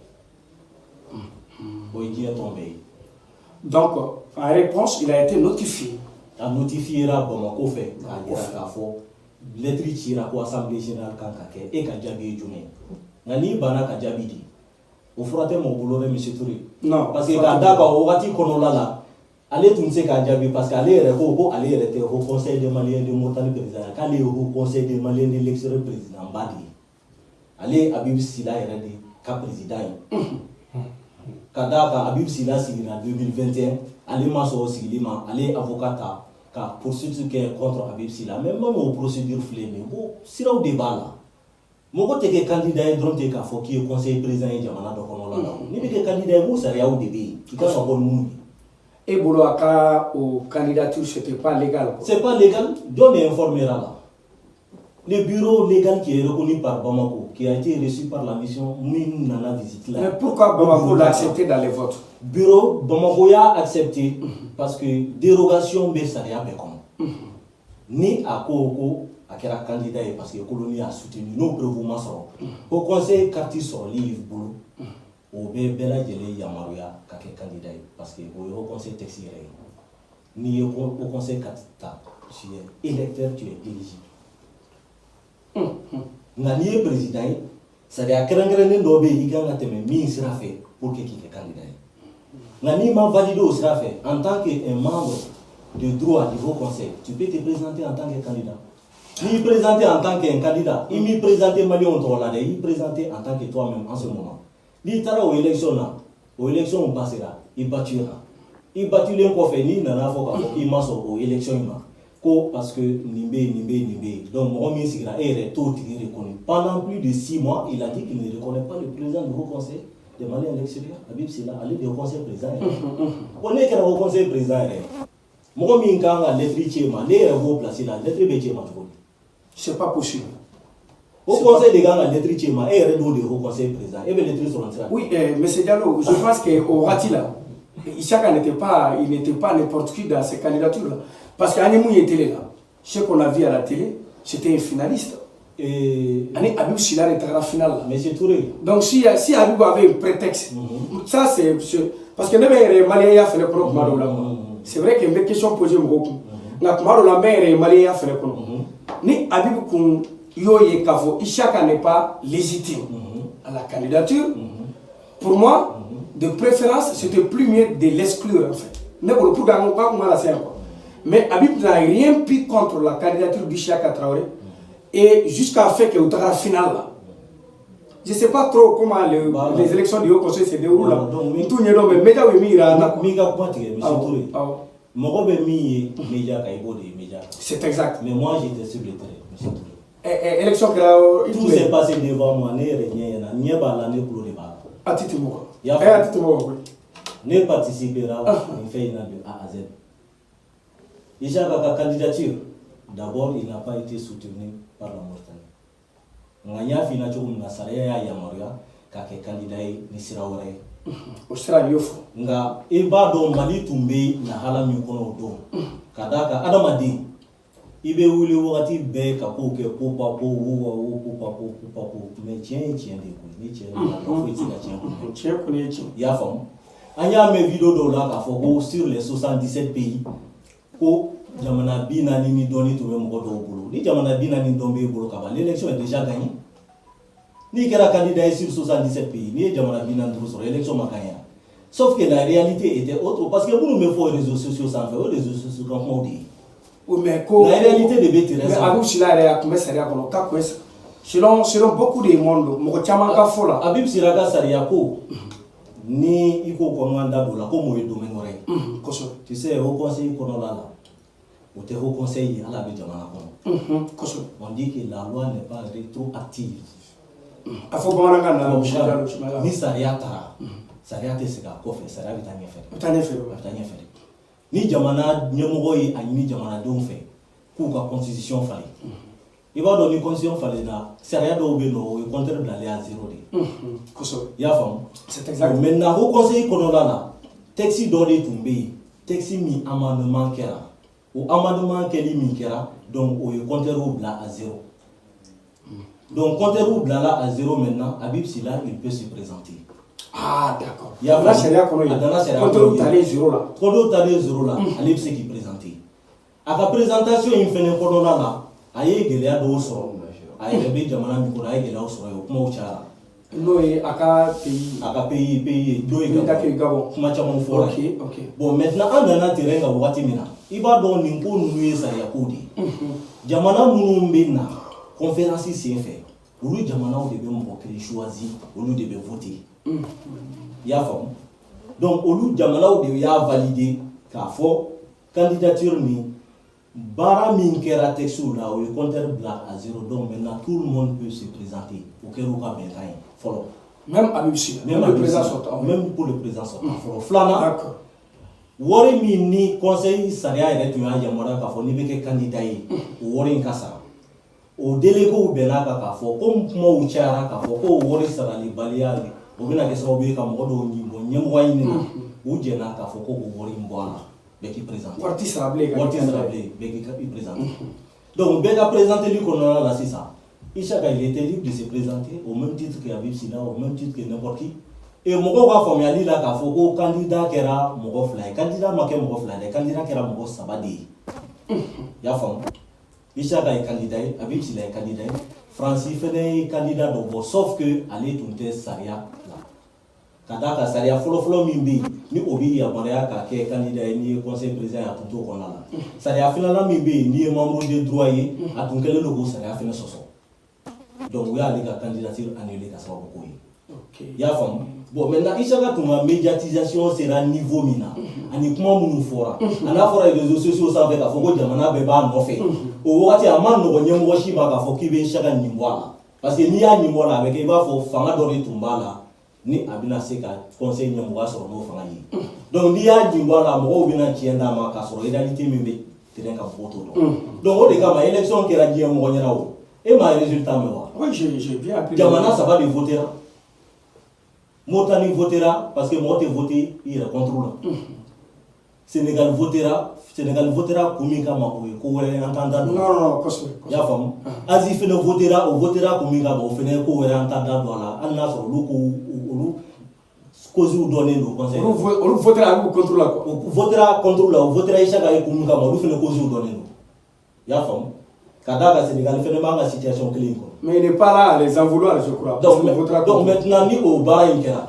o ye diɲɛ tɔn bɛɛ ye. donc en réponse il a été notifié. a notifiera Bamako fɛ k'a yira k'a fɔ lettre cira ko assemblée générale kan ka kɛ e ka jaabi ye jumɛn ye nka n'i banna ka jaabi di o fura tɛ mɔgɔ bolo dɛ monsieur Touré. non parce que k'a d'a kan o wagati kɔnɔna la ale tun tɛ se k'a jaabi parce que ale yɛrɛ ko ale yɛrɛ tɛ haut conseil des maliens de Mauritanie président k'ale ye haut conseil des maliens de l'extérieur président ba de ye ale Habib Sila yɛrɛ de ka président ye k'a d'a kan Habib Sila sigira 2021 ale ma sɔn o sigili ma ale ye avocat ta ka poursuite kɛ contre Habib Sila mais même o procédure filɛ nin ye ko siraw de b'a la mɔgɔ tɛ kɛ candidat ye dɔrɔn tɛ k'a fɔ k'i ye conseil président ye jamana dɔ kɔnɔna la n'i bɛ kɛ candidat ye mun sariyaw de bɛ yen i ka sɔn ko minnu ye. e bolo a ka o candidature c'était pas légal. c'est pas légal jɔn de informera la le bureau légal qui est reconnu par Bamako qui a été reçu par la mission min nana visite la. mais pourquoi Bamako l'a accepté dans les votes. bureau Bamako y'a accepté parce que dérogation bɛ sariya bɛɛ kɔnɔ ni a ko a kɛra candidat ye parce que colonie a soutenu n'o preuve ma sɔrɔ au conseil carte sɔrɔli y'i bolo o bɛ bɛɛ lajɛlen yamaruya ka kɛ candidat ye parce que o ye au conseil texte yɛrɛ ye n'i ye au conseil carte ta tu es électeur tu es éligible nka n'i ye président ye sariya kɛrɛnkɛrɛnnen dɔ bɛ yen i kan ka tɛmɛ min sira fɛ pour que k'i kɛ candidat ye nka n'i ma validé o sira fɛ en tant que un membre de droit du haut conseil tu peux te présenter en tant que candidat. N'i présenté en tant qu'un candidat, il m'y présenté malien tɔgɔ la dɛ, il présenté en tant que toi-même en ce moment. N'i taara o élection na, o élection passera, i battura. I batulen kɔfɛ n'i nana fɔ k'a fɔ k'i ma sɔn o élection in ma, ko parce que nin bɛ yen, nin bɛ yen, nin bɛ yen. Donc mɔgɔ min sigira e yɛrɛ t'o tigi reconnu. Pendant plus de 6 mois, il a dit qu'il ne reconnaît pas le président du haut conseil des Maliens à l'extérieur, Habib Sila, ale de haut conseil président yɛrɛ. Ko ne kɛra haut conseil président yɛrɛ, mɔgɔ min kan ka lettre ci e ma, ne yɛrɛ b'o place la, lettre bɛ ci e ma cogo di? C'est pas possible. Au conseil des gars, la lettre Tchema, et il de au conseil président. Et bien, lettre sur l'entrée. Oui, mais c'est Diallo, je pense qu'au Rati là, Isaka n'était pas n'importe qui dans ces candidatures-là. Parce qu'Anemou était là. Ce qu'on a vu à la télé, c'était un finaliste. Et Habib Sila était à la finale. Monsieur Touré. Donc si Habib avait un prétexte, ça c'est. Parce que les Maliens ont fait le problème. C'est vrai qu'il y a une question posée beaucoup. Les Maliens ont fait le problème. Ni Habib Koun Yoye Kafo, Ishaka n'est pas légitime à la candidature. Pour moi, de préférence, c'était plus mieux de l'exclure en fait. Mais Habib n'a rien pris contre la candidature d'Ishaka Traoré et jusqu'à fait qu'il y ait la finale là. Je ne sais pas trop comment les élections du Haut Conseil se déroulent là. C'est exact. Mais moi j'étais sur le terrain, monsieur Touré. Élection tout s'est passé devant moi, ne pas l'année pour le débat. Ne participera ni fait de A à Z. Ishaka candidature, d'abord il n'a pas été soutenu par la Mauritanie. Nganya fina chokum na sariya ya Yamaruya ka ke candidat ni sirawore. O sira yofo. Nga e ba do Mali tumbe na hala mi kono do. Kadaka adamadi ibe wuli wakati be ka ko ke popa po wo popa po mais tien de ko ni tien na ko iti na tien ko ni tien ya fam anya me vidéo do la ka fo ko sur les 77 pays ko jamana bi naani ni dɔɔni tun bɛ mɔgɔ dɔw bolo ni jamana bi naani dɔn b'e bolo kaban l'élection est déjà gagnée n'i kɛra candidat ye sur 77 pays n'i ye jamana bi naani duuru sɔrɔ élection ma gagné sauf que la réalité était autre parce que minnu bɛ fɔ réseaux sociaux sanfɛ o réseaux sociaux kan kumaw de ye mais ko la réalité de bɛ terrain mais sanfɛ Habib Sila yɛrɛ a tun bɛ sariya kɔnɔ k'a kun ye selon beaucoup de monde mɔgɔ caman ka fɔ la Habib Sila ka sariya ko ni i ko ko an da don la ko m'o ye domaine wɛrɛ ye kosɛbɛ tu sais haut conseil kɔnɔla la o tɛ haut conseil ye ala bɛ jamana kɔnɔ kosɛbɛ on dit que la loi n'est pas rétroactive a fɔ bamanankan na ni sariya taara sariya tɛ segin a kɔfɛ sariya bɛ taa ɲɛfɛ a bɛ taa ɲɛfɛ a bɛ taa ɲɛfɛ ni jamana ɲɛmɔgɔ ye a ɲini jamanadenw fɛ k'u ka constitution falen i b'a dɔn ni constitution falenna sariya dɔw bɛ yen nɔ o ye compteur bilalen à zéro de kosɛbɛ i y'a faamu c'est exact maintenant haut conseil kɔnɔna la texte dɔ de tun bɛ yen texte min amendement kɛra o amendement kɛli min kɛra donc o ye compteur bila à zéro donc compteur bilala à zéro maintenant Habib Sila il peut se présenter. Ah d'accord. Il y a la sariya kɔnɔ ye compteur talen zéro la compteur talen zéro la ale bɛ se k'i présenter a ka présentation in fɛnɛ kɔnɔna la a ye gɛlɛya dɔw sɔrɔ a yɛrɛ bɛ jamana min kɔnɔ a ye gɛlɛyaw sɔrɔ yen o kumaw cayara n'o ye a ka pays ye n'o ye Gabon kuma caman fɔra ok bon maintenant an nana terrain kan wagati min na i b'a dɔn nin ko ninnu ye sariya ko de ye jamana minnu bɛ na conférence sen fɛ olu jamanaw de bɛ mɔgɔ kelen choisi olu de bɛ voter i y'a faamu donc olu jamanaw de y'a valider k'a fɔ candidature min baara min kɛra texte la o ye compteur bila à zéro donc maintenant tout le monde peut se présenter o kɛra u ka bɛnkan ye fɔlɔ même Habib Sila même le président sortant même pour le président sortant fɔlɔ filanan d'accord wari min ni conseil sariya yɛrɛ tun y'a yamaruya k'a fɔ n'i bɛ kɛ candidat ye o wari in ka sara o déléguéw bɛnna kan k'a fɔ ko kumaw cayara k'a fɔ ko o wari saralibaliya o bɛna kɛ sababu ye ka mɔgɔ dɔw ɲin bɔ ɲɛmɔgɔya ɲini na u jɛnna k'a fɔ ko k'o wari in bɔ a la bɛɛ k'i présenter wari tɛ sara bilen wari tɛ sara bilen bɛɛ k'i présenter donc bɛɛ ka présenteli kɔnɔna la sisan Ishaka il était libre de se présenter au même titre que Habib Sila au même titre que n'importe qui et mɔgɔw ka faamuyali la k'a fɔ ko candidat kɛra mɔgɔ fila ye candidat ma kɛ mɔgɔ fila ye dɛ candidat kɛra mɔgɔ saba de ye i y'a faamu Ishaka ye candidat ye Habib Sila ye candidat ye Fransi fɛnɛ ye candidat dɔ bɔ sauf que ale tun tɛ sariya la ka d'a kan sariya fɔlɔfɔlɔ min bɛ yen ni o bɛ yamaruya ka kɛ candidat ye n'i ye conseil président ye a tun t'o kɔnɔna la sariya filanan min bɛ yen n'i ye membre de droit ye a tun kɛlen don k'o sariya fɛnɛ sɔsɔ donc u y'ale ka candidature annulée ka sababu k'o ye i y'a faamu bon maintenant Ishaka tun ka médiatisation sera niveau min na ani kuma minnu fɔra a n'a fɔra réseaux sociaux sanfɛ k'a fɔ ko jamana bɛɛ b'a nɔfɛ o wagati a ma nɔgɔn ɲɛmɔgɔ si ma k'a fɔ k'i bɛ Ishaka ɲin bɔ a la parce que n'i y'a ɲin bɔ a la a bɛ kɛ i b'a fɔ fanga dɔ de tun b'a la ni a bɛna se ka conseil ɲɛmɔgɔya sɔrɔ n'o fanga ye donc n'i y'a ɲin bɔ a la mɔgɔw bɛna tiɲɛ d'a ma k'a sɔrɔ réalité min bɛ terrain kan mɔgɔw t'o dɔn donc o de kama élection kɛra diɲɛ mɔgɔ ɲɛna o e m'a résultat mɛn wa oui j'ai bien appris jamana saba de votera Mauritanie votera parce que mɔgɔ tɛ voter i yɛrɛ contre la Sénégal votera kun min kama o ye ko wɛrɛ an t'an da don non kosɛbɛ i y'a faamu Asie fɛnɛ votera kun min kama o fɛnɛ ye ko wɛrɛ an t'an da don a la hali n'a sɔrɔ olu causes dɔnnen don conseil olu votera avec contre la quoi o votera contre la o votera Ishaka ye kun min kama olu fɛnɛ causes dɔnnen don i y'a faamu ka d'a kan Sénégal fɛnɛ b'an ka situation kelen in kɔnɔ mais il n'est pas là à les en vouloir je crois donc maintenant ni o baara in kɛra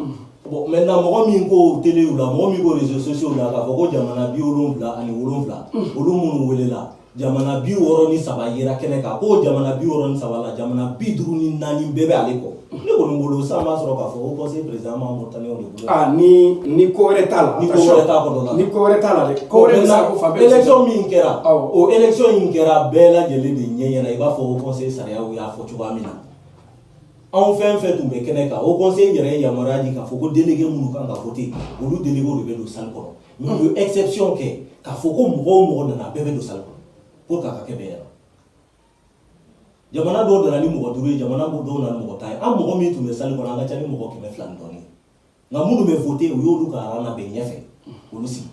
bon maintenant mɔgɔ min ko télé la mɔgɔ min ko réseaux sociaux la k'a fɔ ko jamana 77 olu minnu welela jamana 63 yera kɛnɛ kan ko jamana 63 la jamana 54 bɛɛ bɛ ale kɔ ne kɔni bolo sisan b'a sɔrɔ k'a fɔ ko conseil président ma Mauritaniens de bolo ah ni ko wɛrɛ t'a la ni ko wɛrɛ t'a kɔnɔ la ni ko wɛrɛ t'a la dɛ ko wɛrɛ bɛ se ka ko fan bɛɛ élection min kɛra o élection in kɛra bɛɛ lajɛlen de ɲɛ ɲɛna i b'a fɔ o conseil sariyaw y'a fɔ cogoya min na anw fɛn fɛn tun bɛ kɛnɛ kan o conseil yɛrɛ ye yamaruya di k'a fɔ ko délégué minnu kan ka voter olu délégués de bɛ don salle kɔnɔ mais u ye exception kɛ k'a fɔ ko mɔgɔ o mɔgɔ nana bɛɛ bɛ don salle kɔnɔ pour k'a ka kɛ bɛɛ ɲɛna jamana dɔw nana ni mɔgɔ 5 ye jamana dɔw nana ni mɔgɔ 10 ye an mɔgɔ min tun bɛ salle kɔnɔ an ka ca ni mɔgɔ 200 ni dɔɔnin nka minnu bɛ voter u y'olu ka rang labɛn ɲɛfɛ olu sigi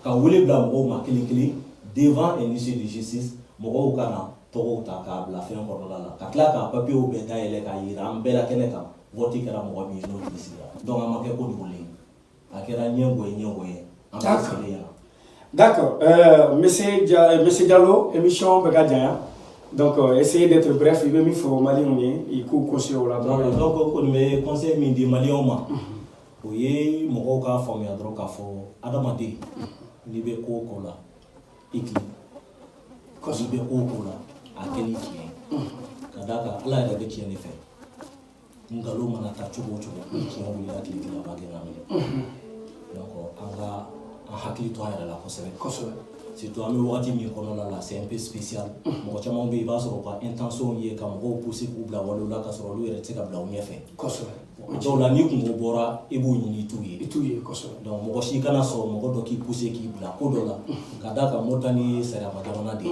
ka wele bila mɔgɔw ma kelen kelen devant un huissier de justice mɔgɔw ka na tɔgɔw ta k'a bila fɛn kɔnɔna la ka tila k'a papiyew bɛɛ dayɛlɛ k'a yira an bɛɛ la kɛnɛ kan vote kɛra mɔgɔ min ye n'o tigi sigira donc a ma kɛ ko dogolen a kɛra ɲɛngoya ye an bɛ sigilen ɲɛna D'accord. Monsieur Diallo, émission Bekadjaya. Donc, essayez d'être bref. Il veut m'y faire Mali, il court conseil au labo. Donc, on me conseille de Mali au moins. Oui, mon gars, famille à drogue à fond. Adamadi, libé kola, ikli. Libé kola, à quel qui Kadaka, là, il y a des qui en effet. Ngalo manata chubo chubo, qui ont eu la clé de la bague. Donc, on va en hakili toi à la conseil. Si tu as mis wati mi kono la c'est un peu spécial. Mo chama on be ba so ko intention ye kam go pousser ku bla wala la ka so lu yere tsika bla onye fe. Koso. Donc la ni ku bora e bo nyini tuye koso. Donc mo shi kana so mo do ki pousser ki bla ko do la. Kadaka motani sera ma dona de.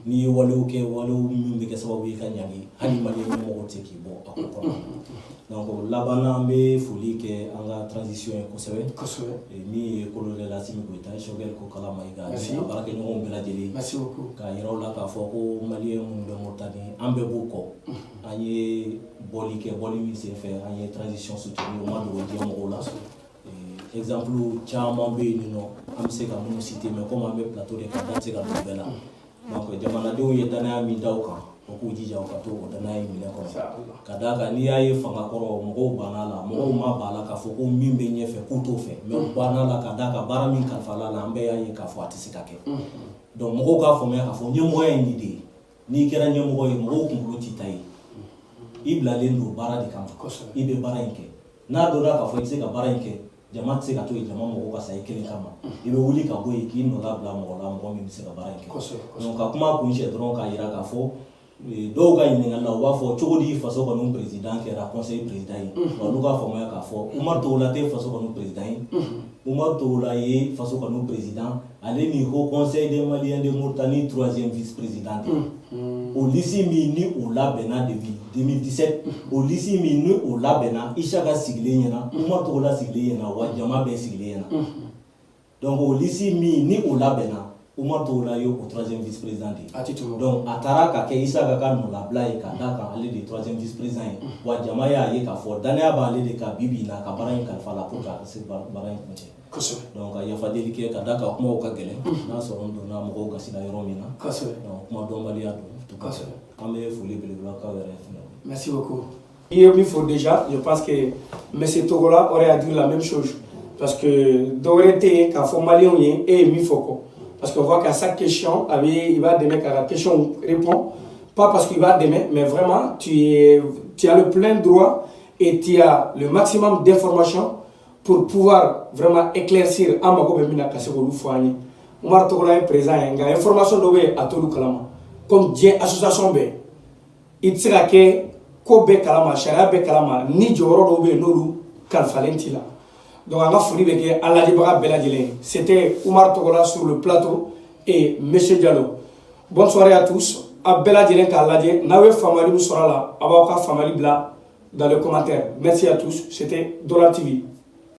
Ni wala ke wala mi ke sababu ka nyagi hali mali mo ko teki bo akoko. Donc là-bas, on a folie que en transition et mi colonel la simi ko ta shogel ko kala maiga baraka ñoo be la jeli merci beaucoup ka yiraw la ka fo ko malien mun be motani ambe boko aye boli mi se faire aye transition soutenue au monde wo mo la exemple chama be ni no am se ka mun cité mais comme am plateau de cadre se ka bela donc jamana de wo yetana mi dawka ko jija ka to ko dana yi mine ko kadaka ni yayi fanga koro mo bana la mo ma bala ka fo ko mimbe nyefe ku to fe me bana la kadaka bara min kan fala la ambe yayi ka fo atisika ke donc mo ka fo me ka fo nyemo yayi ni de ni kera nyemo yi mo ko ngulu titai ibla lendo bara di kam ibe bara inke na do la ka fo isika bara inke jama tse ka to jama mo ko sa ikele kama ibe wuli ka go yi no la bla mo mi se ka bara inke donc ka kuma ku nje dron ka yira ka fo dɔw ka ɲiningali la u b'a fɔ cogo di faso kɔni président kɛra conseil président ye olu ka faamuya k'a fɔ Umaru Togola tɛ faso kɔni président ye Umaru Togola ye faso kɔni président ale ni ko conseil des maliens de Mauritanie 3e vice-président o liste min ni o labɛnna depuis 2017 o liste min ni o labɛnna Isaka sigilen ɲɛna Umaru Togola sigilen ɲɛna wa jama bɛɛ sigilen ɲɛna donc o liste min ni o labɛnna Umaru Togola yo o 3e vice-président de donc a taara ka kɛ Isaka ka nɔlabila ye ka d'a kan ale de 3e vice-président ye wa jama y'a ye k'a fɔ danaya b'ale de ka bibi na ka baara in kalifa la pour ka se baara in kuncɛ donc a yafadeli kɛ ka d'a kan kumaw ka gɛlɛn n'a sɔrɔ n donna mɔgɔw gasira yɔrɔ min na donc kuma dɔnbaliya don an bɛ foli belebelakaw yɛrɛ fana. Merci beaucoup. Il faut déjà, je pense que M. Togola aurait dit la même chose parce que d'aujourd'hui quand faut malien et mi faut parce qu'on voit qu'à chaque question, il va donner qu'à la question répond, pas parce qu'il va donner, mais vraiment, tu as le plein droit et tu as le maximum d'informations pour pouvoir vraiment éclaircir à Mago Bemina Kasegolu Fouani. Oumar Togola est présent, il y a information de à Tolu Kalama. Comme Dieu association B, il sera que Kobe Kalama, Sharia Be Kalama, ni Joro Dobe, Nolu, Kalfalentila. Donc, on va finir avec c'était Oumar Togola sur le plateau et M. Diallo. Bonne soirée à tous. A Bela Djelen Kaladje, Nawe Famali Moussora, Abaka Famali Bla dans le commentaire. Merci à tous. C'était Dollar TV.